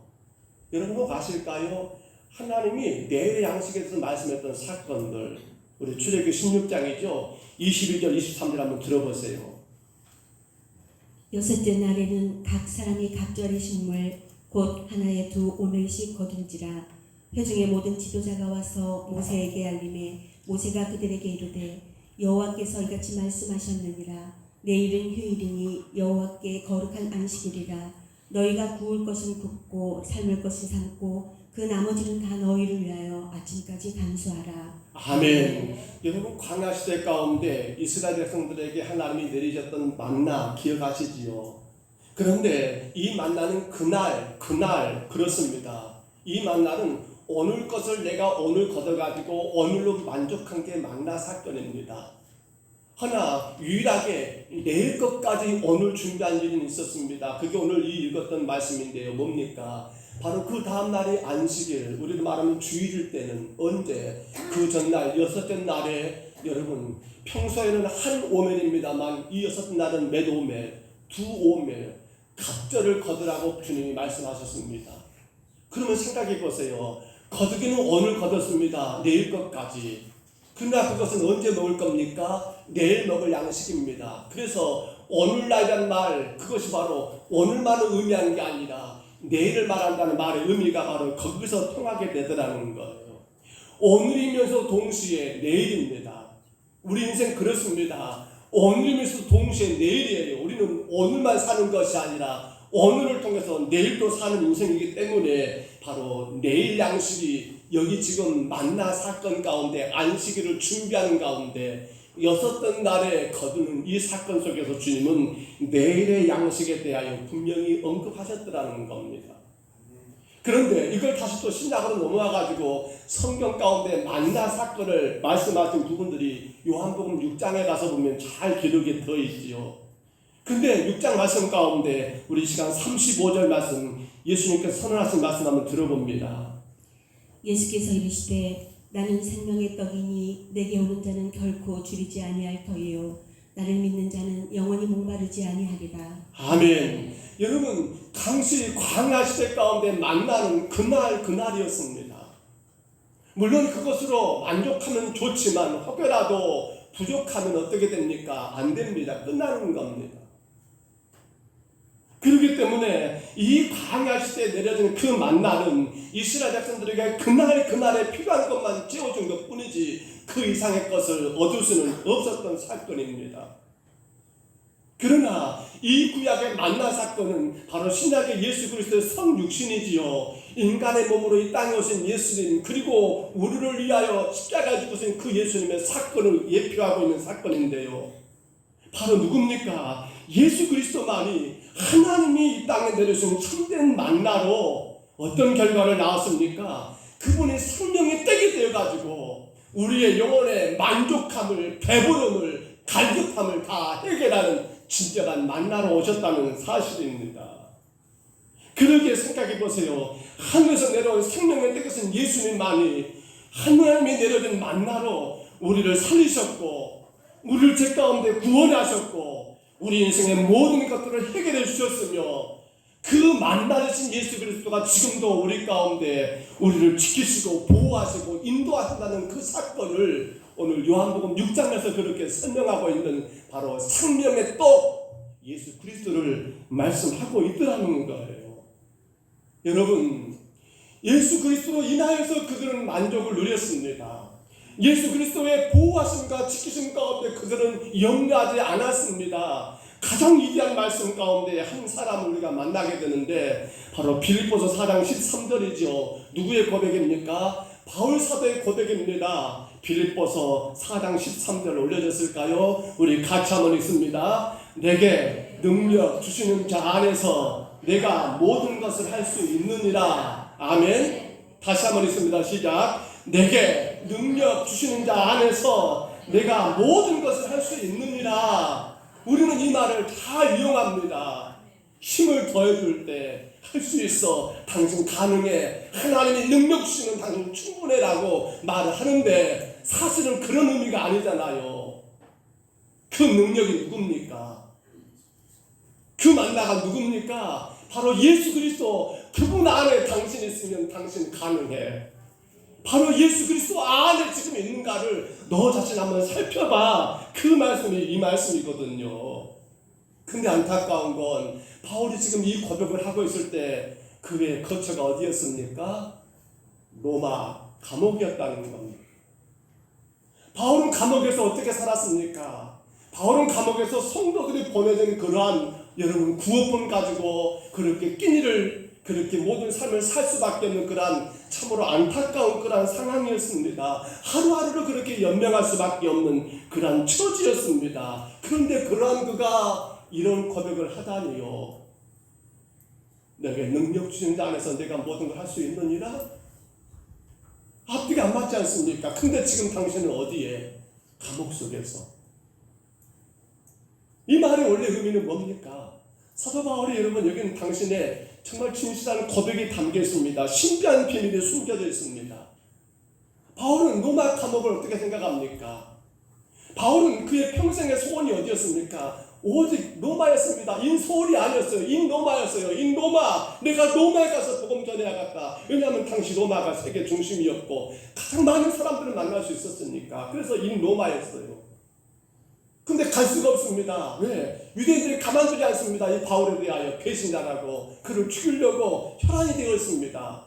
여러분 뭐 아실까요? 하나님이 내일의 양식에 대해서 말씀했던 사건들 우리 출애굽기 16장이죠. 22절 23절 한번 들어보세요. 여섯째 날에는 각 사람이 각절의 식물 곧 하나에 2 오멜씩 거둔지라. 회중의 모든 지도자가 와서 모세에게 알림해 모세가 그들에게 이르되 여호와께서 이같이 말씀하셨느니라. 내일은 휴일이니 여호와께 거룩한 안식일이라. 너희가 구울 것은 굽고 삶을 것은 삶고 그 나머지는 다 너희를 위하여 아침까지 간수하라. 아멘. 여러분 광야 시대 가운데 이스라엘 백성들에게 하나님이 내리셨던 만나 기억하시지요? 그런데 이 만나는 그날 그렇습니다. 이 만나는 오늘 것을 내가 오늘 걷어가지고 오늘로 만족한 게 만나 사건입니다. 하나 유일하게 내일 것까지 오늘 준비한 일은 있었습니다. 그게 오늘 읽었던 말씀인데요. 뭡니까? 바로 그 다음날이 안식일, 우리도 말하면 주일일 때는 언제? 그 전날 여섯째 날에 여러분 평소에는 한 오멜입니다만 이 여섯째 날은 몇 오멜? 2 오멜 갑절을 거두라고 주님이 말씀하셨습니다. 그러면 생각해 보세요. 거두기는 오늘 거뒀습니다. 내일 것까지. 그러나 그것은 언제 먹을 겁니까? 내일 먹을 양식입니다. 그래서 오늘날이라는 말 그것이 바로 오늘만을 의미하는 게 아니라 내일을 말한다는 말의 의미가 바로 거기서 통하게 되더라는 거예요. 오늘이면서 동시에 내일입니다. 우리 인생 그렇습니다. 오늘이면서 동시에 내일이에요. 우리는 오늘만 사는 것이 아니라 오늘을 통해서 내일도 사는 인생이기 때문에 바로 내일 양식이 여기 지금 만나 사건 가운데 안식일을 준비하는 가운데 여섯째 날에 거두는 이 사건 속에서 주님은 내일의 양식에 대하여 분명히 언급하셨더라는 겁니다. 그런데 이걸 다시 또 신약으로 넘어와가지고 성경 가운데 만나 사건을 말씀하신 부분들이 요한복음 6장에 가서 보면 잘 기록이 되어 있지요. 근데 6장 말씀 가운데 우리 시간 35절 말씀 예수님께서 선언하신 말씀 한번 들어봅니다. 예수께서 이르시되 나는 생명의 떡이니 내게 오는 자는 결코 줄이지 아니할 터이요 나를 믿는 자는 영원히 목마르지 아니하리라. 아멘. 여러분 당시 광야 시대 가운데 만나는 그날이었습니다. 물론 그것으로 만족하면 좋지만 혹여라도 부족하면 어떻게 됩니까? 안 됩니다. 끝나는 겁니다. 그렇기 때문에 이 광야 시대에 내려진 그 만나는 이스라엘 백성들에게 그날에 필요한 것만 채워준 것 뿐이지 그 이상의 것을 얻을 수는 없었던 사건입니다. 그러나 이 구약의 만나 사건은 바로 신약의 예수 그리스도의 성육신이지요. 인간의 몸으로 이 땅에 오신 예수님 그리고 우리를 위하여 십자가에 죽으신 그 예수님의 사건을 예표하고 있는 사건인데요. 바로 누굽니까? 예수 그리스도만이 하나님이 이 땅에 내려주신 참된 만나로 어떤 결과를 낳았습니까? 그분이 생명의 떡이 되어가지고 우리의 영혼의 만족함을, 배부름을, 갈급함을 다 해결하는 진정한 만나러 오셨다는 사실입니다. 그렇게 생각해 보세요. 하늘에서 내려온 생명의 떡이신 예수님만이 하나님이 내려준 만나로 우리를 살리셨고 우리를 죄 가운데 구원하셨고 우리 인생의 모든 것들을 해결해 주셨으며 그 만나신 예수 그리스도가 지금도 우리 가운데 우리를 지키시고 보호하시고 인도하신다는 그 사건을 오늘 요한복음 6장에서 그렇게 설명하고 있는 바로 생명의 떡 예수 그리스도를 말씀하고 있더라는 거예요. 여러분, 예수 그리스도로 인하여서 그들은 만족을 누렸습니다. 예수 그리스도의 보호하심과 지키심 가운데 그들은 염려하지 않았습니다. 가장 위대한 말씀 가운데 한 사람을 우리가 만나게 되는데 바로 빌립보서 4장 13절이죠. 누구의 고백입니까? 바울 사도의 고백입니다. 빌립보서 4장 13절 올려졌을까요? 우리 같이 한번 읽습니다. 내게 능력 주시는 자 안에서 내가 모든 것을 할 수 있느니라. 아멘. 다시 한번 읽습니다. 시작. 내게 능력 주시는 자 안에서 내가 모든 것을 할 수 있느니라. 우리는 이 말을 다 이용합니다. 힘을 더해줄 때 할 수 있어. 당신 가능해. 하나님이 능력 주시면 당신 충분해라고 말을 하는데 사실은 그런 의미가 아니잖아요. 그 능력이 누굽니까? 그 만나가 누굽니까? 바로 예수 그리스도. 그분 안에 당신이 있으면 당신 가능해. 바로 예수 그리스도 안에 지금 있는가를 너 자신 한번 살펴봐. 그 말씀이 이 말씀이거든요. 근데 안타까운 건 바울이 지금 이 고백을 하고 있을 때 그의 거처가 어디였습니까? 로마 감옥이었다는 겁니다. 바울은 감옥에서 어떻게 살았습니까? 바울은 감옥에서 성도들이 보내준 그러한 여러분 구원권 가지고 그렇게 끼니를 그렇게 모든 삶을 살 수밖에 없는 그러한 참으로 안타까운 그러한 상황이었습니다. 하루하루를 그렇게 연명할 수밖에 없는 그러한 처지였습니다. 그런데 그러한 그가 이런 고백을 하다니요. 내게 능력 주신 자 안에서 내가 모든 걸 할 수 있느니라? 앞뒤가 안 맞지 않습니까? 근데 지금 당신은 어디에? 감옥 속에서. 이 말의 원래 의미는 뭡니까? 사도 바울이 여러분 여기는 당신의 정말 진실한 고백이 담겨 있습니다. 신비한 비밀이 숨겨져 있습니다. 바울은 로마 감옥을 어떻게 생각합니까? 바울은 그의 평생의 소원이 어디였습니까? 오직 로마였습니다. 인서울이 아니었어요. 인로마였어요. 인로마. 내가 로마에 가서 복음 전해야겠다. 왜냐하면 당시 로마가 세계 중심이었고 가장 많은 사람들을 만날 수 있었으니까. 그래서 인로마였어요. 근데 갈 수가 없습니다. 왜? 유대인들이 가만두지 않습니다. 이 바울에 대하여 배신자라고 그를 죽이려고 혈안이 되어 있습니다.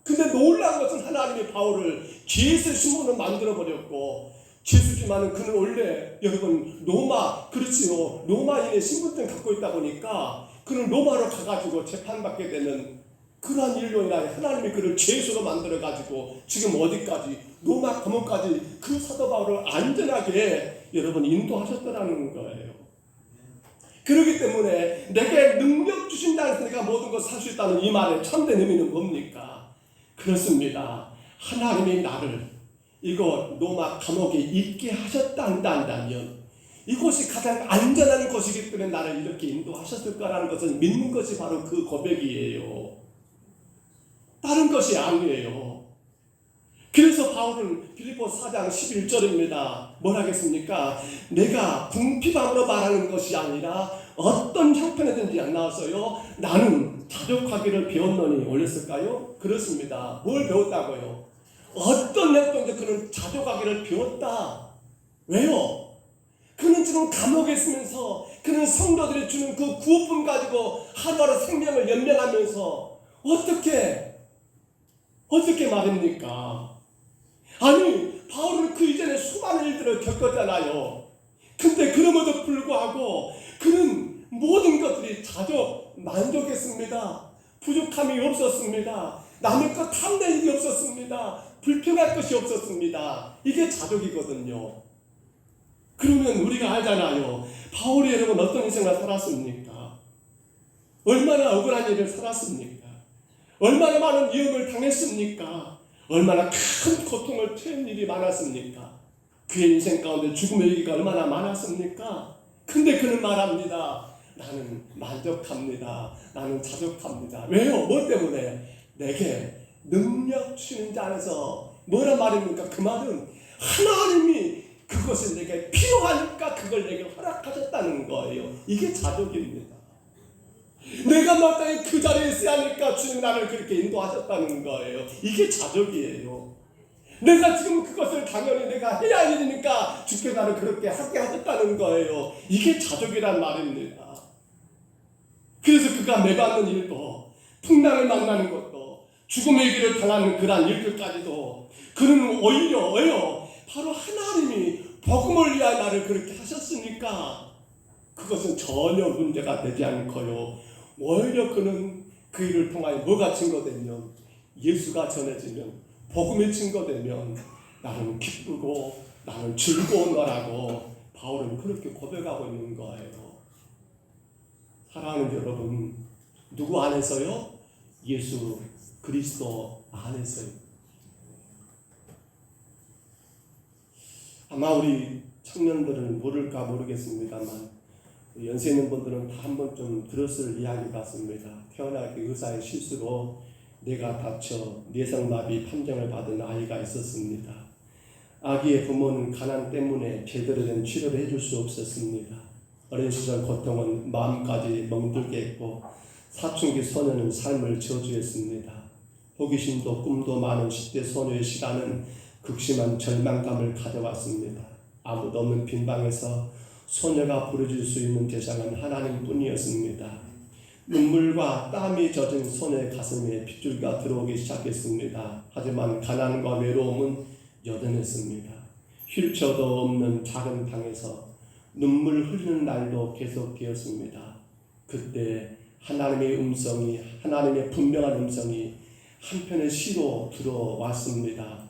근데 놀라운 것은 하나님이 바울을 죄수의 신분을 만들어버렸고 죄수지만은 그는 원래 여러분 로마 그렇지요. 로마인의 신분증 갖고 있다 보니까 그는 로마로 가가지고 재판받게 되는 그러한 일로 인하여 하나님이 그를 죄수로 만들어가지고 지금 어디까지 로마 감옥까지 그 사도 바울을 안전하게 여러분 인도하셨더라는 거예요. 그렇기 때문에 내게 능력 주신 자에서 내가 모든 것을 할 수 있다는 이 말의 참된 의미는 뭡니까? 그렇습니다. 하나님이 나를 이곳 로마 감옥에 있게 하셨다 한다면 이곳이 가장 안전한 곳이기 때문에 나를 이렇게 인도하셨을 거라는 것을 믿는 것이 바로 그 고백이에요. 다른 것이 아니에요. 그래서 바울은 빌립보서 4장 11절입니다. 뭘 하겠습니까? 내가 궁핍함으로 말하는 것이 아니라 어떤 형편이든지 안 나왔어요. 나는 자족하기를 배웠노니 올렸을까요? 그렇습니다. 뭘 배웠다고요? 어떤 형편인지 그는 자족하기를 배웠다. 왜요? 그는 지금 감옥에 있으면서 그는 성도들이 주는 그 구원품 가지고 하루하루 생명을 연명하면서 어떻게 말입니까? 아니 바울은 그 이전에 수많은 일들을 겪었잖아요. 근데 그럼에도 불구하고 그는 모든 것들이 만족했습니다. 부족함이 없었습니다. 남의 것 탐낼 일이 없었습니다. 불평할 것이 없었습니다. 이게 자족이거든요. 그러면 우리가 알잖아요. 바울이 여러분 어떤 인생을 살았습니까? 얼마나 억울한 일을 살았습니까? 얼마나 많은 위험을 당했습니까? 얼마나 큰 고통을 채운 일이 많았습니까? 그의 인생 가운데 죽음의 얘기가 얼마나 많았습니까? 근데 그는 말합니다. 나는 만족합니다. 나는 자족합니다. 왜요? 뭐 때문에? 내게 능력 주시는 자 안에서 뭐란 말입니까? 그 말은 하나님이 그것이 내게 필요하니까 그걸 내게 허락하셨다는 거예요. 이게 자족입니다. 내가 마땅히 그 자리에 있어야 하니까 주님 나를 그렇게 인도하셨다는 거예요. 이게 자족이에요. 내가 지금 그것을 당연히 내가 해야 할 일이니까 주께 나를 그렇게 하게 하셨다는 거예요. 이게 자족이란 말입니다. 그래서 그가 매받는 일도, 풍랑을 만나는 것도, 죽음의 길을 당하는 그러한 일들까지도 그는 오히려 왜요? 바로 하나님이 복음을 위하여 나를 그렇게 하셨으니까 그것은 전혀 문제가 되지 않고요. 오히려 그는 그 일을 통하여 뭐가 증거되면, 예수가 전해지면, 복음이 증거되면 나는 기쁘고 나는 즐거운 거라고 바울은 그렇게 고백하고 있는 거예요. 사랑하는 여러분, 누구 안에서요? 예수 그리스도 안에서요. 아마 우리 청년들은 모를까 모르겠습니다만 연세 있는 분들은 다 한 번쯤 들었을 이야기 같습니다. 태어나기 의사의 실수로 뇌가 다쳐 뇌성마비 판정을 받은 아이가 있었습니다. 아기의 부모는 가난 때문에 제대로 된 치료를 해줄 수 없었습니다. 어린 시절 고통은 마음까지 멍들게 했고 사춘기 소녀는 삶을 저주했습니다. 호기심도 꿈도 많은 10대 소녀의 시간은 극심한 절망감을 가져왔습니다. 아무도 없는 빈방에서 소녀가 부르짖을 수 있는 대상은 하나님뿐이었습니다. 눈물과 땀이 젖은 소녀의 가슴에 핏줄기가 들어오기 시작했습니다. 하지만 가난과 외로움은 여전했습니다. 휠체어도 없는 작은 방에서 눈물 흘리는 날도 계속되었습니다. 그때 하나님의 음성이, 하나님의 분명한 음성이 한편의 시로 들어왔습니다.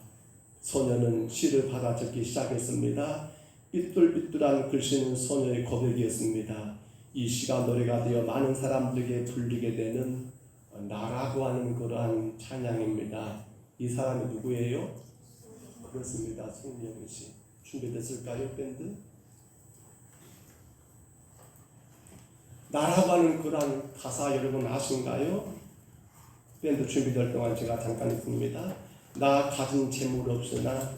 소녀는 시를 받아 적기 시작했습니다. 삐뚤삐뚤한 글씨는 소녀의 고백이었습니다. 이 시가 노래가 되어 많은 사람들에게 불리게 되는 나라고 하는 그러한 찬양입니다. 이 사람이 누구예요? 그렇습니다. 송영희 씨. 준비됐을까요, 밴드? 나라고 하는 그러한 가사 여러분 아신가요? 밴드 준비될 동안 제가 잠깐 있습니다. 나 가진 재물 없으나,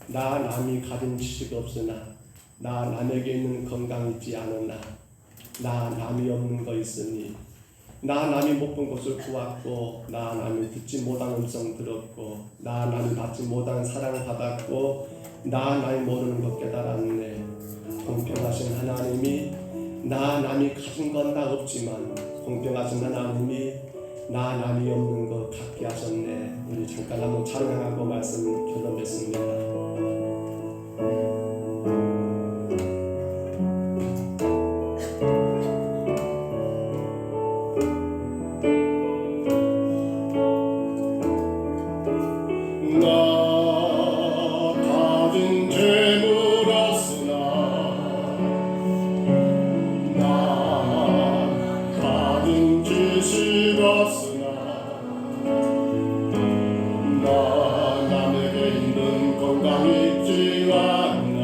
나 남이 가진 지식 없으나, 나 남에게 있는 건강 있지 않으나, 나 남이 없는 거 있으니, 나 남이 못 본 것을 보았고, 나 남이 듣지 못한 음성 들었고, 나 남이 받지 못한 사랑을 받았고, 나 남이 모르는 것 깨달았네. 공평하신 하나님이 나 남이 가진 건 다 없지만 공평하신 하나님이 나 남이 없는 것 갖게 하셨네. 우리 잠깐 한번 찬양하고 말씀 결론했습니다. 나 남에게 있는 건강 있지 않나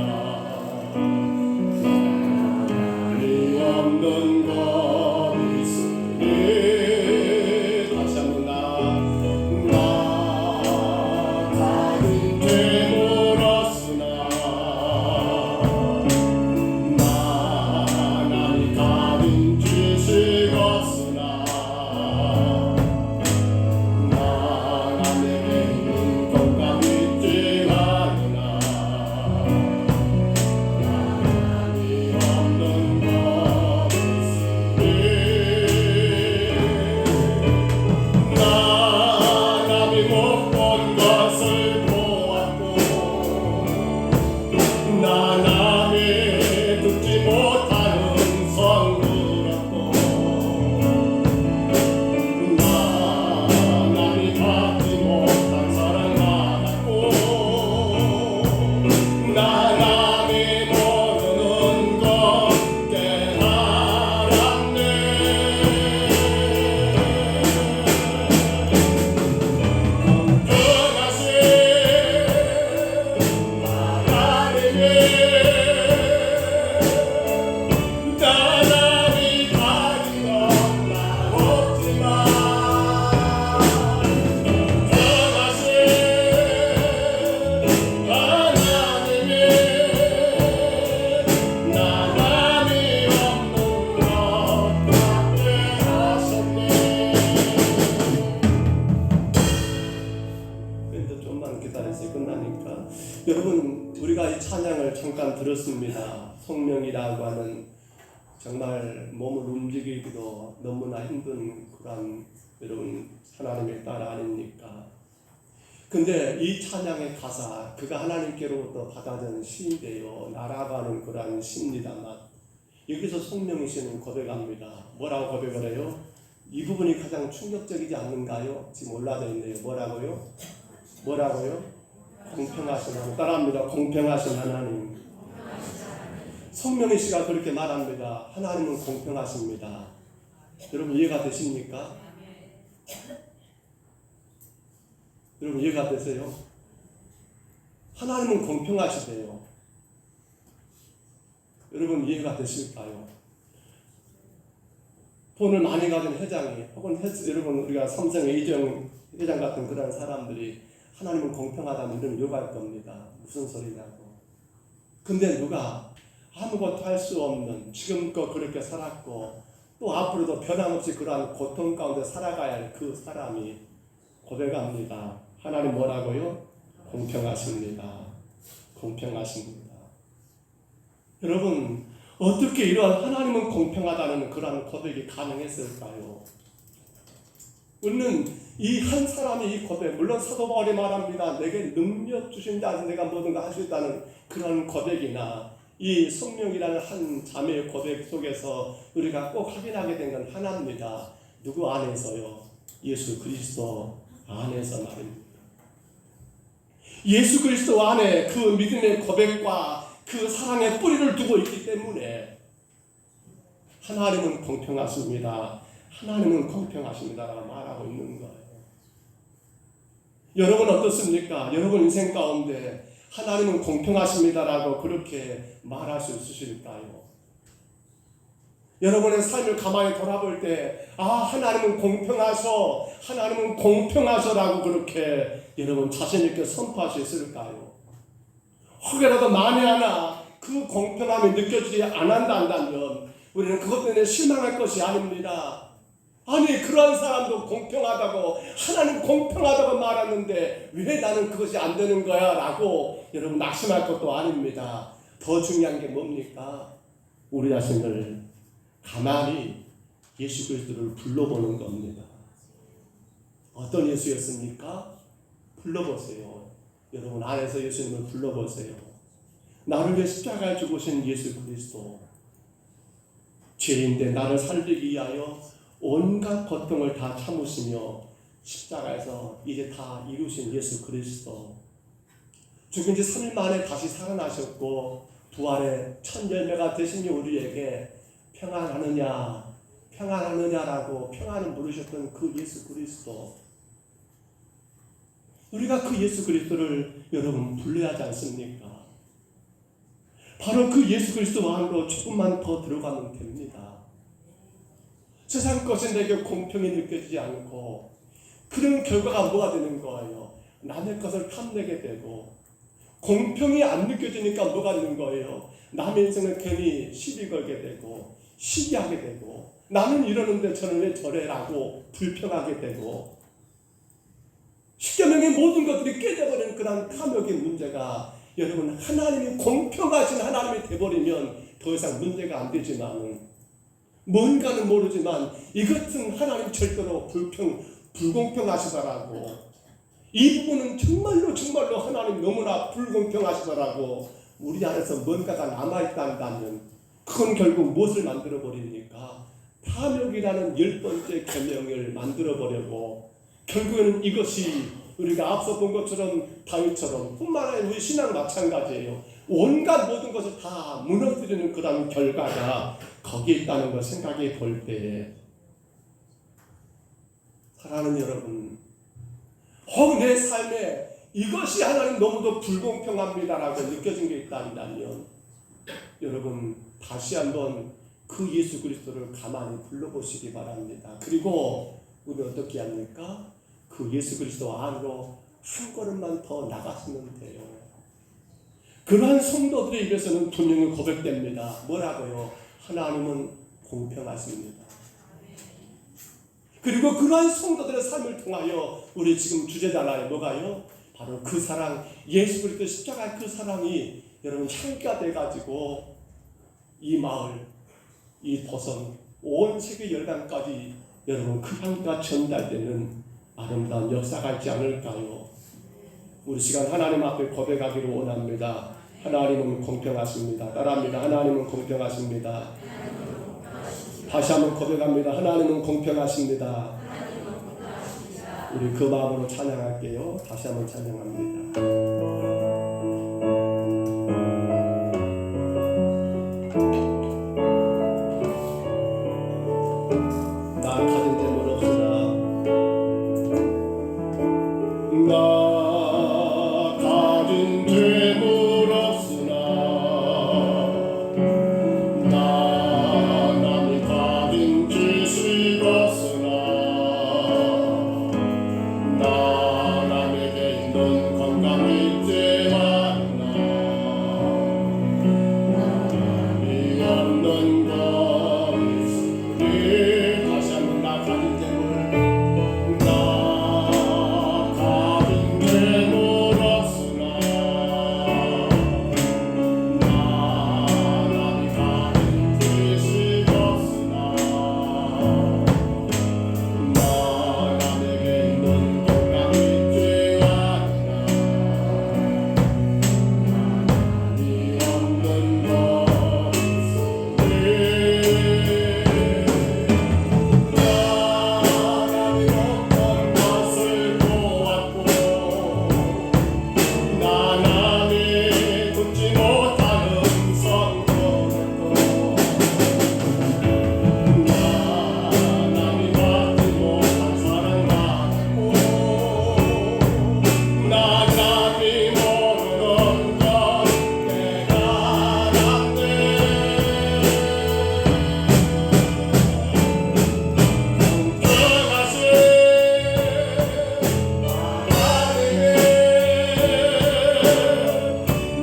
들었습니다. 성령이라고 하는 정말 몸을 움직이기도 너무나 힘든 그런 여러분 하나님의 딸 아닙니까? 근데 이 찬양의 가사 그가 하나님께로부터 받아든 시인데요 날아가는 그런 시입니다만 여기서 성령이시는 고백합니다. 뭐라고 고백을 해요? 이 부분이 가장 충격적이지 않는가요? 지금 올라져 있네요. 뭐라고요? 공평하신 하나님. 따라합니다. 공평하신 하나님. 성령의 씨가 그렇게 말합니다. 하나님은 공평하십니다. 여러분 이해가 되십니까? 여러분 이해가 되세요? 하나님은 공평하시대요. 여러분 이해가 되실까요? 돈을 많이 가진 회장이 혹은 여러분 우리가 삼성의 이재용 회장 같은 그런 사람들이 하나님은 공평하다는 이런 요구할 겁니다. 무슨 소리냐고. 근데 누가 아무것도 할 수 없는 지금껏 그렇게 살았고 또 앞으로도 변함없이 그러한 고통 가운데 살아가야 할 그 사람이 고백합니다. 하나님 뭐라고요? 공평하십니다. 공평하십니다. 여러분 어떻게 이러한 하나님은 공평하다는 그런 고백이 가능했을까요? 우리는 이 한 사람이 이 고백, 물론 사도 바울이 말합니다. 내게 능력 주신 자에서 내가 모든 걸 할 수 있다는 그런 고백이나 이 성령이라는 한 자매의 고백 속에서 우리가 꼭 확인하게 된 건 하나입니다. 누구 안에서요? 예수 그리스도 안에서 말입니다. 예수 그리스도 안에 그 믿음의 고백과 그 사랑의 뿌리를 두고 있기 때문에 하나님은 공평하십니다. 하나님은 공평하십니다라고 말하고 있는 거예요. 여러분 어떻습니까? 여러분 인생 가운데 하나님은 공평하십니다라고 그렇게 말할 수 있으실까요? 여러분의 삶을 가만히 돌아볼 때 하나님은 공평하셔, 하나님은 공평하셔라고 그렇게 여러분 자신 있게 선포할 수 있을까요? 혹여라도 만에 하나 그 공평함이 느껴지지 않는다면 우리는 그것 때문에 실망할 것이 아닙니다. 아니 그러한 사람도 공평하다고 하나님 공평하다고 말하는데 왜 나는 그것이 안 되는 거야 라고 여러분 낙심할 것도 아닙니다. 더 중요한 게 뭡니까? 우리 자신을 가만히 예수 그리스도를 불러보는 겁니다. 어떤 예수였습니까? 불러보세요. 여러분 안에서 예수님을 불러보세요. 나를 위해 십자가에 죽으신 예수 그리스도, 죄인데 나를 살리기 위하여 온갖 고통을 다 참으시며 십자가에서 이제 다 이루신 예수 그리스도, 죽은 지 3일 만에 다시 살아나셨고 부활의 첫 열매가 되시니 우리에게 평안하느냐라고 평안을 물으셨던 그 예수 그리스도, 우리가 그 예수 그리스도를 여러분 불러야 하지 않습니까? 바로 그 예수 그리스도 안으로 조금만 더 들어가면 됩니다. 세상 것이 내게 공평히 느껴지지 않고 그런 결과가 뭐가 되는 거예요? 남의 것을 탐내게 되고 공평이 안 느껴지니까 뭐가 되는 거예요? 남의 인생을 괜히 시비 걸게 되고 시기하게 되고 나는 이러는데 저는 왜 저래라고 불평하게 되고 십계명의 모든 것들이 깨져버리는 그런 탐욕의 문제가 여러분 하나님이 공평하신 하나님이 되어버리면 더 이상 문제가 안 되지만 뭔가는 모르지만 이것은 하나님 절대로 불공평하시더라고. 이 부분은 정말로 하나님 너무나 불공평하시더라고. 우리 안에서 뭔가가 남아있다면 그건 결국 무엇을 만들어버립니까? 탐욕이라는 10번째 계명을 만들어버리고 결국에는 이것이 우리가 앞서 본 것처럼 다윗처럼 뿐만 아니라 우리 신앙 마찬가지예요. 온갖 모든 것을 다 무너뜨리는 그런 결과가 거기에 있다는 걸 생각해 볼 때에 사랑하는 여러분, 혹 내 삶에 이것이 하나님 너무도 불공평합니다라고 느껴진 게 있다면 여러분 다시 한번 그 예수 그리스도를 가만히 불러보시기 바랍니다. 그리고 우리 어떻게 합니까? 그 예수 그리스도 안으로 한 걸음만 더 나갔으면 돼요. 그러한 성도들의 입에서는 분명히 고백됩니다. 뭐라고요? 하나님은 공평하십니다. 그리고 그러한 성도들의 삶을 통하여 우리 지금 주제잖아요. 뭐가요? 바로 그 사랑, 예수 그리스도 십자가의 그 사랑이 여러분 향기가 돼가지고 이 마을, 이 도성, 온 세계 열강까지 여러분 그 향기가 전달되는 아름다운 역사가 있지 않을까요? 우리 시간 하나님 앞에 고백하기를 원합니다. 하나님은 공평하십니다. 따라합니다. 하나님은 공평하십니다. 다시 한번 고백합니다. 하나님은 공평하십니다. 우리 그 마음으로 찬양할게요. 다시 한번 찬양합니다. 나 가진 재물 없으나 나 가진 재물 없으나 나 남이 가진 지식 없으나 나 남에게 있는 건강이 있지 않나 남이 없는 것 있으니 다시 한번 나 가진 재물 나 가진 재물 없으나 나 남이 가진 지식 없으나 나 남에게 있는 건강이 있지 않나 남이 없는 것 있으니 나람이 어떤 것을 보았고 나람이 듣지 못하는 성도였고 나람이 받지 못한 사랑 받았고 나람이 모르는 것 내가 알았네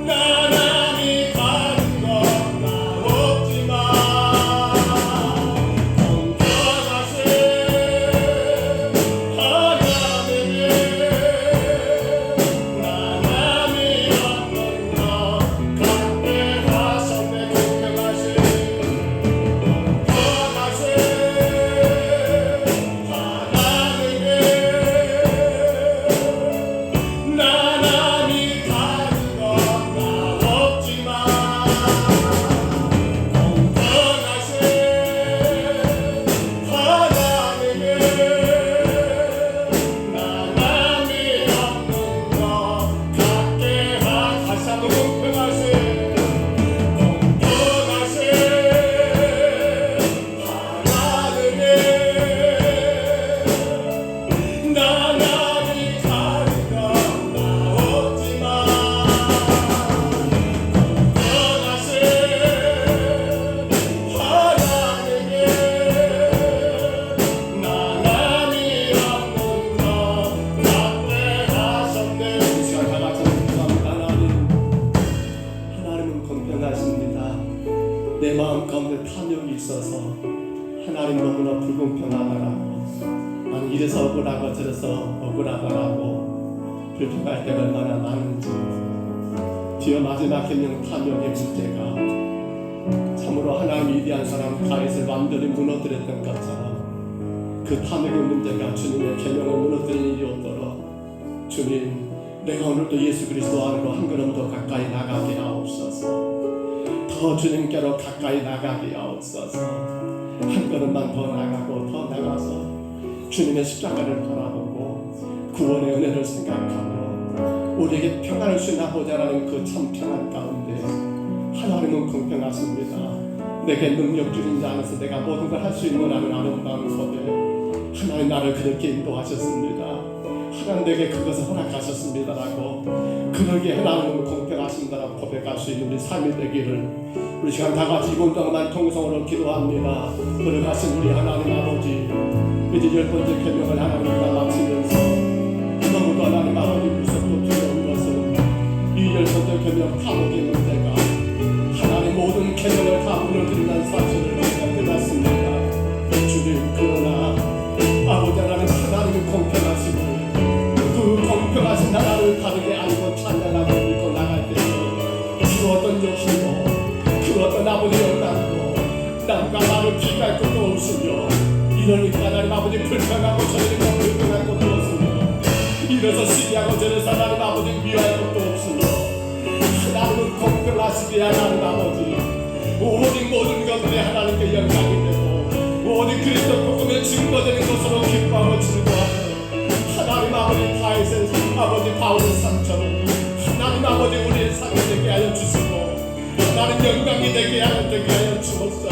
나남이 가진 건나 없지만 공평하신 하나님이 나남이 없는 것 같게 하셨네 공평하신 하나님이 나남이 가진 건나 없지만 공평하신 하나님이 나남이 없는 것 같게 다시 한번 공평하신 하나님이 나남이 가진 건나 없지만 공평하신 하나님이 나남이 없는 것 같게 하셨네. 이 시간 다 같이 기도합니다. 하나님은 공평하십니다. 내 마음 가운데 탐욕이 있어서 하나님 너무나 불공평하다라고 나는 이래서 억울하고 저래서 억울하다라고 불평할 때가 얼마나 많은지 주여 마지막 계명 탐욕의 문제가 참으로 하나님 위대한 사람 다윗을 완전히 무너뜨렸던 것처럼 그 탐욕의 문제가 주님의 계명을 무너뜨리는 일이 없도록 주님 내가 오늘도 예수 그리스도 안으로 한 걸음 더 가까이 나가게 하옵소서. 더 주님께로 가까이 나가게 하옵소서. 한 걸음만 더 나가고 더 나가서 주님의 십자가를 바라보고 구원의 은혜를 생각하며 우리에게 평안을 주신 아버지 하나님 그 참 평안 가운데 하나님은 공평하십니다. 내게 능력 주신 자 안에서 내가 모든 걸 할 수 있노라는 아름다운 고백 하나님 나를 그렇게 인도하셨습니다. 하나님 내게 그것을 허락하셨습니다라고 그러기에 하나님은 공평하신다라고 고백할 수 있는 우리 삶이 되기를 우리 시간 다 같이 이번 동안 통성으로 기도합니다. 걸어가신 우리 하나님 아버지 이제 10번째 계명을 하나님과 마치면서 너무도 하나님 아버지 무섭고 두려운 것은 이 10번째 계명 탐욕의 문제가 하나님 모든 계명을 다 무너뜨리는 사실을 우리가 깨닫습니다. 주님 그러나 아버지 하나님 하나님이 공평하시고 그 공평하신 나라를 다르게 알고 찬양하고 믿고 나갈 때에 주로 그러니까 하나님 아버지 불평하고 저희는 불평할 것도 없습니다. 일어서 시기하고 저래서 하나님 아버지 미워할 것도 없습니다. 하나님은 공평하시기에 하나님 아버지 오직 모든 것들이 하나님께 영광이 되고 오직 그리스도 복음에 증거되는 것으로 기뻐하고 즐거워하며 하나님 아버지 다윗의 아버지 바울의 삶처럼 하나님 아버지 우리의 삶이 되게 하여 주시고 하나님 영광이 되게 하여 주옵소서.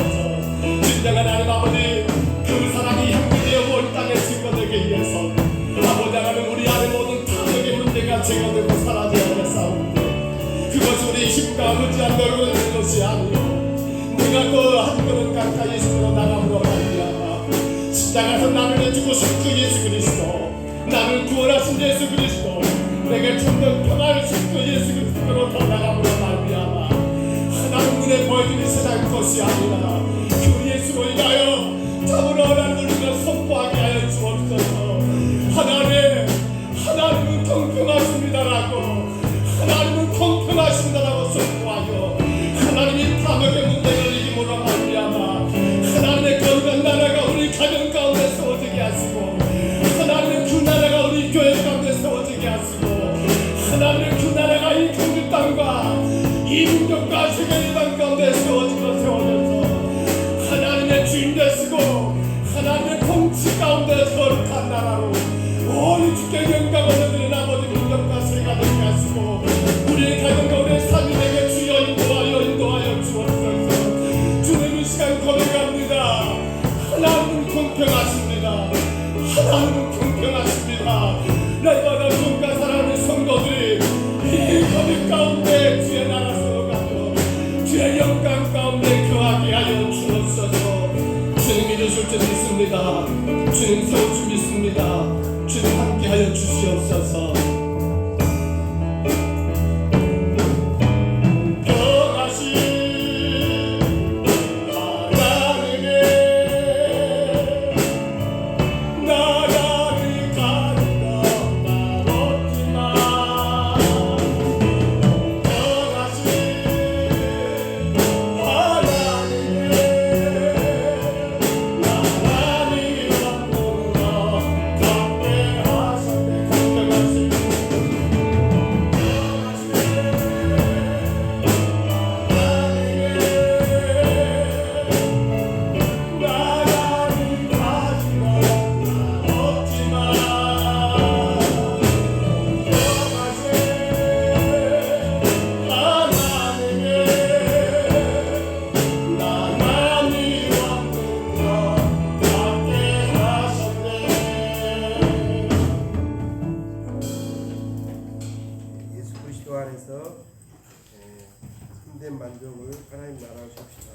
진정한 하나님 아버지 그 사랑이 향기되어 온 땅에 증거되기 위해서 아버지 하나님 우리 안에 모든 타격의 문제가 제거되고 사라져야 싸우는데 그것이 우리 힘과 의지한 걸로 되는 것이 아니요 내가 그 한 걸음 가까이 예수로 나감으로 말미암아 십자가에서 나를 내주고신 그 예수 그리스도 나를 구원하신 예수 그리스도 내게 참된 평화를 준 그 예수 그리스도로 더 나감으로 말미암아 하나님 눈에 보여주는 세상 것이 아니라 그 예수로 인하여 참으로 하나님을 우리가 선포하게 하여 주옵소서. 하나님은 공평하십니다라고 하나님은 공평하십니다라고 선포하여 하나님이 탐욕의 문제를 이김으로 말미암아 하나님의 거룩한 나라가 우리 가정 가운데 세워지게 하시고 하나님의 그 나라가 우리 교회 가운데 세워지게 하시고 하나님의 그 나라가 이 천국 땅과 이 민족과 세계 땅 가운데 세워져서 하나님의 주인 되시고 하나님의 통치 가운데 거룩한 나라로 온 주께 영광을 드리는 아버지 민족과 세계가 되게 하시고 우리의 가정과 우리의 삶이 되게 주여 인도하여 주옵소서. 주님 이 시간 고백합니다. 하나님은 공평하십니다. 하나님은 공평하십니다. 날마다 주님과 사랑하는 성도들이 이 고백 가운데 주의 나라 세워가며 주의 영광 가운데 거하게 하여 주옵소서. 주님 이루실 줄 믿습니다. 주님 세울 줄 믿습니다. 주님 함께 하여 주시옵소서. 참된 만족을 하나님 나라로 줍시다.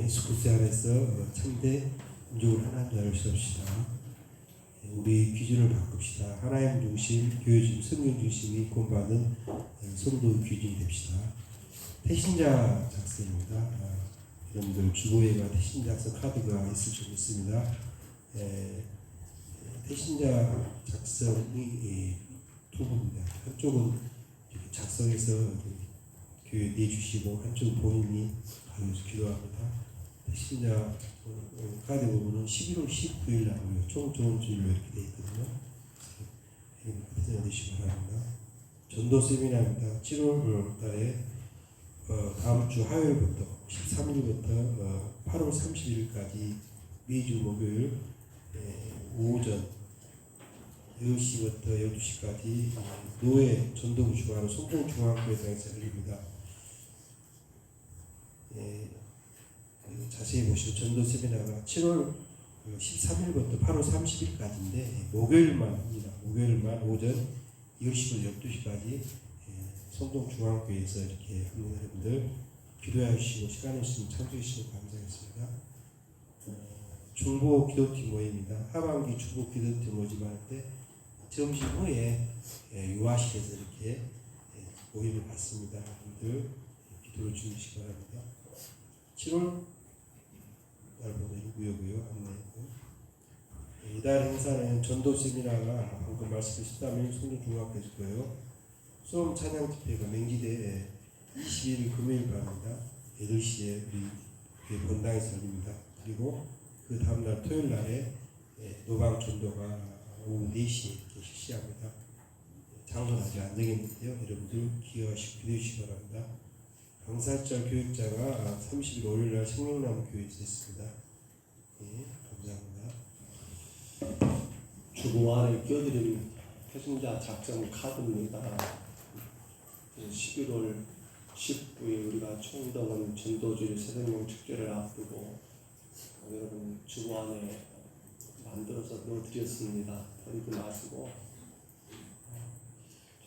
예수 그리스도 안에서 참된 만족을 하나님 나라로 줍시다. 우리 기준을 바꿉시다. 하나님 중심, 교회 중심, 성경 중심이 본받는 성도 기준이 됩시다. 태신자 작성입니다. 여러분들 주보에가 태신자 작성 카드가 있을 줄 믿습니다. 태신자 작성이 두 부분입니다. 한쪽은 이렇게 작성해서 교회에 내주시고 한쪽은 본인이 가면서 기도합니다. 태신자 카드 부분은 11월 19일 나고요. 총 좋은 주일로 이렇게 되어 있거든요. 태신자 되시기 바랍니다. 전도 세미나입니다. 7월 달에 다음 주 화요일부터 13일부터 8월 30일까지 매주 목요일 오전 10시부터 12시까지 노예 전도부 주관으로 송동중앙교회당에서 열립니다. 자세히 보시면 전도 세미나가 7월 13일부터 8월 30일까지인데 목요일만 합니다. 목요일만 오전 10시부터 12시까지 송동중앙교회에서 이렇게 합니다. 여러분들 기도해 주시고 시간 있으면 참조해 주시면 감사하겠습니다. 중보 기도팀 모임입니다. 하반기 중보 기도팀 모집할 때 점심 후에 유아실에서 이렇게 모임을 갖습니다. 여러분들 기도를 주시기 바랍니다. 7월 무효고요. 안내. 이달 행사는 전도 세미나가 방금 말씀하셨다면 송도중학교에서고요. 수험 찬양 집회가 맹기대에 22일 금요일 밤입니다. 8시에 우리 교회 본당에서 열립니다. 그리고 그 다음날 토요일 날에 노방 전도가 오후 4시에 이렇게 실시합니다. 장소는 아직 안 정했는데요. 여러분들 기여하시고 기도해 바랍니다. 강사절 교육자가 30일 월요일날 생명나무 교회에서 있습니다. 네, 감사합니다. 주보 안에 껴드린 태신자 작전 카드입니다. 11월 19일 우리가 총동원 전도주일 새생명 축제를 앞두고 여러분 주보 안에 만들어서 넣어드렸습니다. 버리지 마시고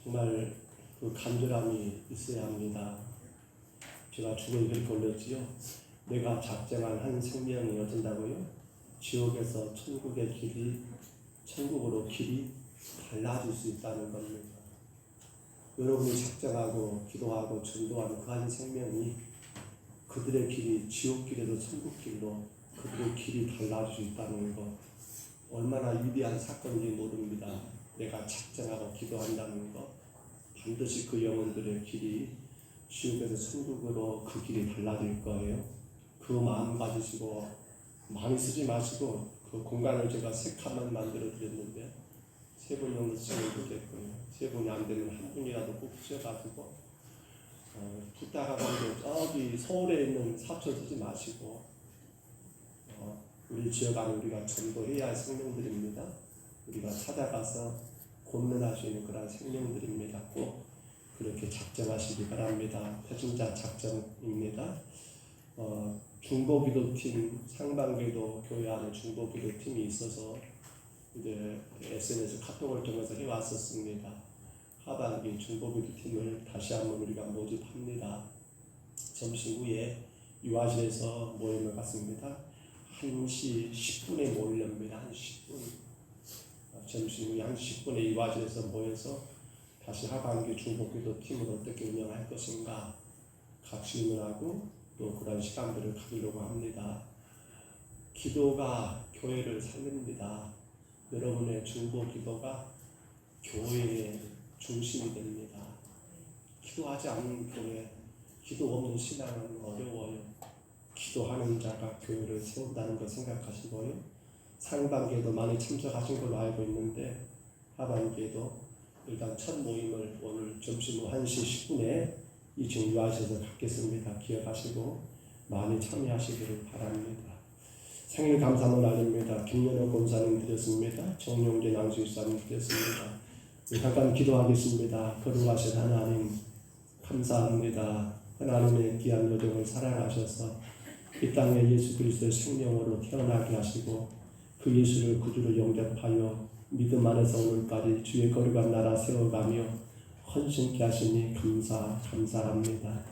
정말 그 간절함이 있어야 합니다. 제가 주보에 그렇게 올렸지요. 내가 작정한 한 생명이 어쩐다고요? 지옥에서 천국의 길이 천국으로 길이 달라질 수 있다는 겁니다. 여러분이 작정하고 기도하고 전도하는 그 한 생명이 그들의 길이 지옥길에서 천국길로 그들의 길이 달라질 수 있다는 것, 얼마나 위대한 사건인지 모릅니다. 내가 작정하고 기도한다는 것, 반드시 그 영혼들의 길이 지옥에서 천국으로 그 길이 달라질 거예요. 그 마음 가지시고 많이 쓰지 마시고 그 공간을 제가 3칸만 만들어 드렸는데 3분 정도 쓰면 좋겠고요. 3분이 안 되면 한 분이라도 꼭 쓰셔가지고 부탁하고 저기 서울에 있는 사표 쓰지 마시고 우리 지역 안에 우리가 전도해야 할 생명들입니다. 우리가 찾아가서 권면할 수 있는 그런 생명들입니다. 꼭 그렇게 작정하시기 바랍니다. 태신자 작정입니다. 중보기도팀 상반기도 교회 안에 중보기도팀이 있어서 이제 SNS 카톡을 통해서 해왔었습니다. 하반기 중보기도팀을 다시 한번 우리가 모집합니다. 점심 후에 유아실에서 모임을 갖습니다. 1시 10분에 모이렵니다. 1시 10분. 점심 후에 1시 10분에 유아실에서 모여서 다시 하반기 중보기도팀을 어떻게 운영할 것인가 같이 의논하고 또 그런 시간들을 가지려고 합니다. 기도가 교회를 살립니다. 여러분의 중보 기도가 교회의 중심이 됩니다. 기도하지 않는 교회, 기도 없는 신앙은 어려워요. 기도하는 자가 교회를 세운다는 거 생각하시고요. 상반기에도 많이 참석하신 걸로 알고 있는데 하반기에도 일단 첫 모임을 오늘 점심 후 1시 10분에 2층 유아실에서 갖겠습니다. 기억하시고 많이 참여하시기를 바랍니다. 생일 감사는 날입니다. 김연호 권사님 드렸습니다. 정용진 안수사님 드렸습니다. 잠깐 기도하겠습니다. 거룩하신 하나님 감사합니다. 하나님의 귀한 여정을 사랑하셔서 이 땅에 예수 그리스도의 생명으로 태어나게 하시고 그 예수를 구주로 영접하여 믿음 안에서 오늘까지 주의 거룩한 나라 세워가며 헌신케 하시니 감사합니다.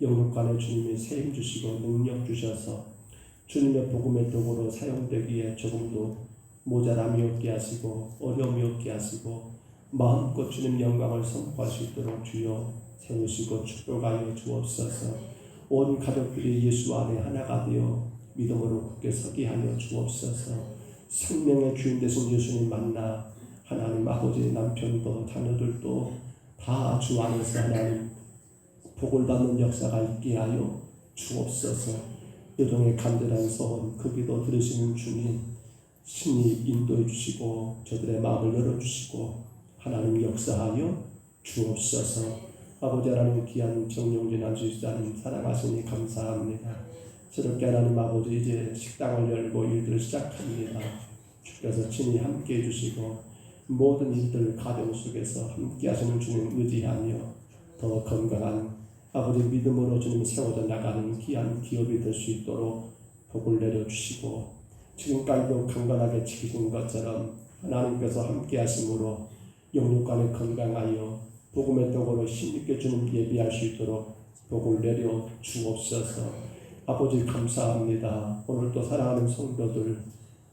영육간에 주님이 세임 주시고 능력 주셔서 주님의 복음의 도구로 사용되기에 조금도 모자람이 없게 하시고 어려움이 없게 하시고 마음껏 주님 영광을 선포할 수 있도록 주여 세우시고 축복하여 주옵소서. 온 가족들이 예수 안에 하나가 되어 믿음으로 굳게 서게 하여 주옵소서. 생명의 주인 되신 예수님 만나 하나님 아버지 남편도 자녀들도 다 주 안에서 하나님 복을 받는 역사가 있게 하여 주옵소서. 여종의 간절한 소원 그 기도 들으시는 주님 신이 인도해 주시고 저들의 마음을 열어주시고 하나님 역사하여 주옵소서. 아버지 하나님 귀한 정용진 안수사님 사랑하시니 감사합니다. 새롭게 하나님 아버지 이제 식당을 열고 일들을 시작합니다. 주께서 친히 함께 해주시고 모든 일들 가정 속에서 함께 하시는 주님 의지하며 더 건강한 아버지 믿음으로 주님 세워져 나가는 귀한 기업이 될 수 있도록 복을 내려주시고 지금까지도 강건하게 지키신 것처럼 하나님께서 함께 하심으로 영육간에 건강하여 복음의 떡으로 힘있게 주님 예비할 수 있도록 복을 내려 주옵소서. 아버지 감사합니다. 오늘도 사랑하는 성도들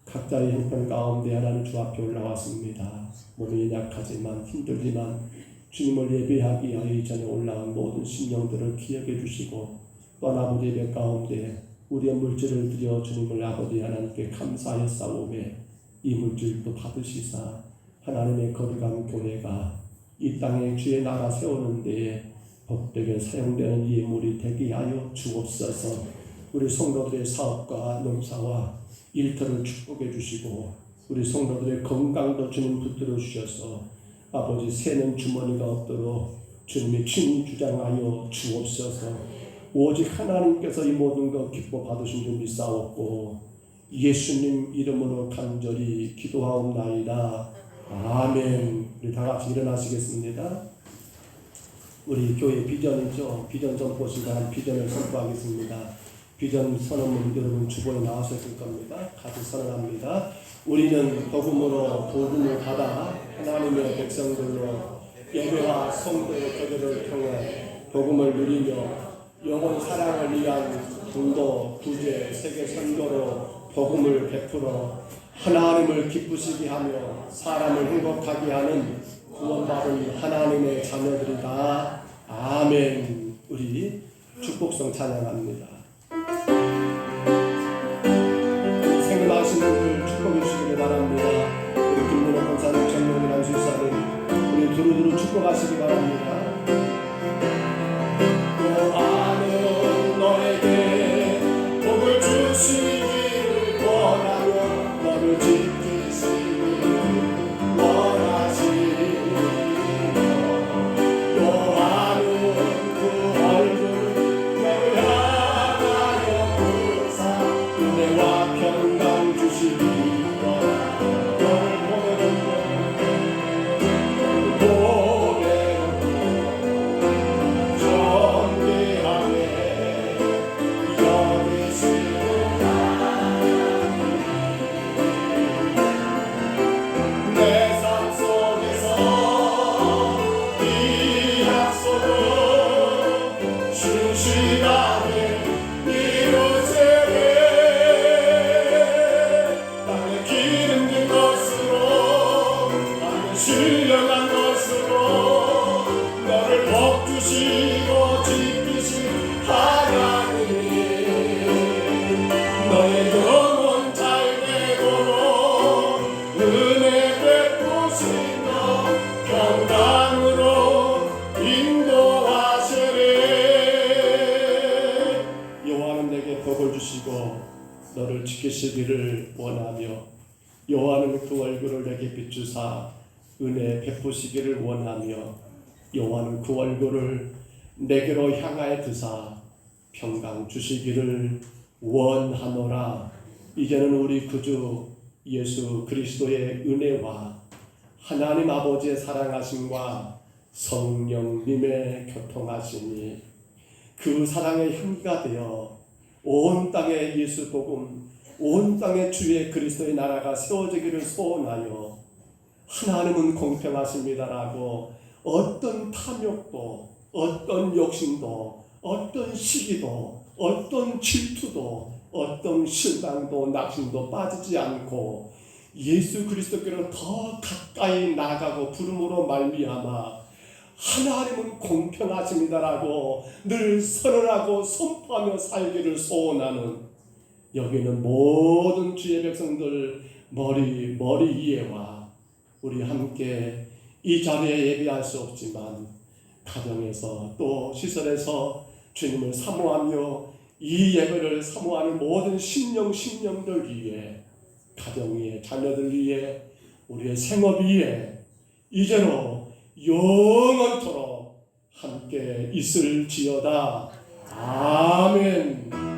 각자의 형편 가운데 하나님 주 앞에 올라왔습니다. 몸이 약하지만 힘들지만 주님을 예배하기 위하여 이전에 올라온 모든 심령들을 기억해 주시고 또 아버지 예배 가운데 우리의 물질을 드려 주님을 아버지 하나님께 감사하여 싸우매 이 물질도 받으시사 하나님의 거룩한 교회가 이 땅에 주의 나라 세우는 데에 복되게 사용되는 이 예물이 되게 하여 주옵소서. 우리 성도들의 사업과 농사와 일터를 축복해 주시고 우리 성도들의 건강도 주님 붙들어 주셔서 아버지 새는 주머니가 없도록 주님이 친히 주장하여 주옵소서. 오직 하나님께서 이 모든 것 기뻐 받으신 줄 믿사옵고 예수님 이름으로 간절히 기도하옵나이다. 아멘. 우리 다 같이 일어나시겠습니다. 우리 교회 비전이죠. 비전 선포시간 한 비전을 선포하겠습니다. 비전 선언문 여러분 주보에 나왔을 겁니다. 같이 선언합니다. 우리는 복음으로 복음을 받아 하나님의 백성들로 예배와 성도의 교제를 통해 복음을 누리며 영혼 사랑을 위한 중도, 구제, 세계 선교로 복음을 베풀어 하나님을 기쁘시게 하며 사람을 행복하게 하는 구원받은 하나님의 자녀들이다. 아멘. 우리 축복성 찬양합니다. 생각하시는 분들 축복해 주시기를 바랍니다. 우리 김문호 권사님, 정명이란 수사님 우리 두루두루 축복하시기 바랍니다. 여호와는 너에게 복을 주시기를 원하며 너를 지키시기를 원하시며 여호와는 그 얼굴 너를 향하여 부사 은혜와 평강 주시기를 원하며 너를 신령한 것으로 너를 복주시고 지키신 하나님이 너의 영혼 잘 되도록 은혜 베푸시며 평강으로 인도하시네. 여호와는 내게 복을 주시고 너를 지키시기를 원하며 여호와는 그 얼굴을 내게 비추사 은혜 베푸시기를 원하며 여호와는 그 얼굴을 내게로 향하여 드사 평강 주시기를 원하노라. 이제는 우리 구주 예수 그리스도의 은혜와 하나님 아버지의 사랑하심과 성령님의 교통하심이 그 사랑의 향기가 되어 온 땅에 예수 복음, 온 땅에 주의 그리스도의 나라가 세워지기를 소원하여 하나님은 공평하십니다라고 어떤 탐욕도, 어떤 욕심도, 어떤 시기도, 어떤 질투도, 어떤 실망도, 낙심도 빠지지 않고 예수 그리스도께로 더 가까이 나가고 부름으로 말미암아 하나님은 공평하십니다라고 늘 선언하고 선포하며 살기를 소원하는 여기는 모든 주의 백성들 머리 위에와 우리 함께 이 자리에 예배할 수 없지만 가정에서 또 시설에서 주님을 사모하며 이 예배를 사모하는 모든 심령들 위해 가정 위에 자녀들 위해 우리의 생업 위에 이제로 영원토록 함께 있을지어다. 아멘.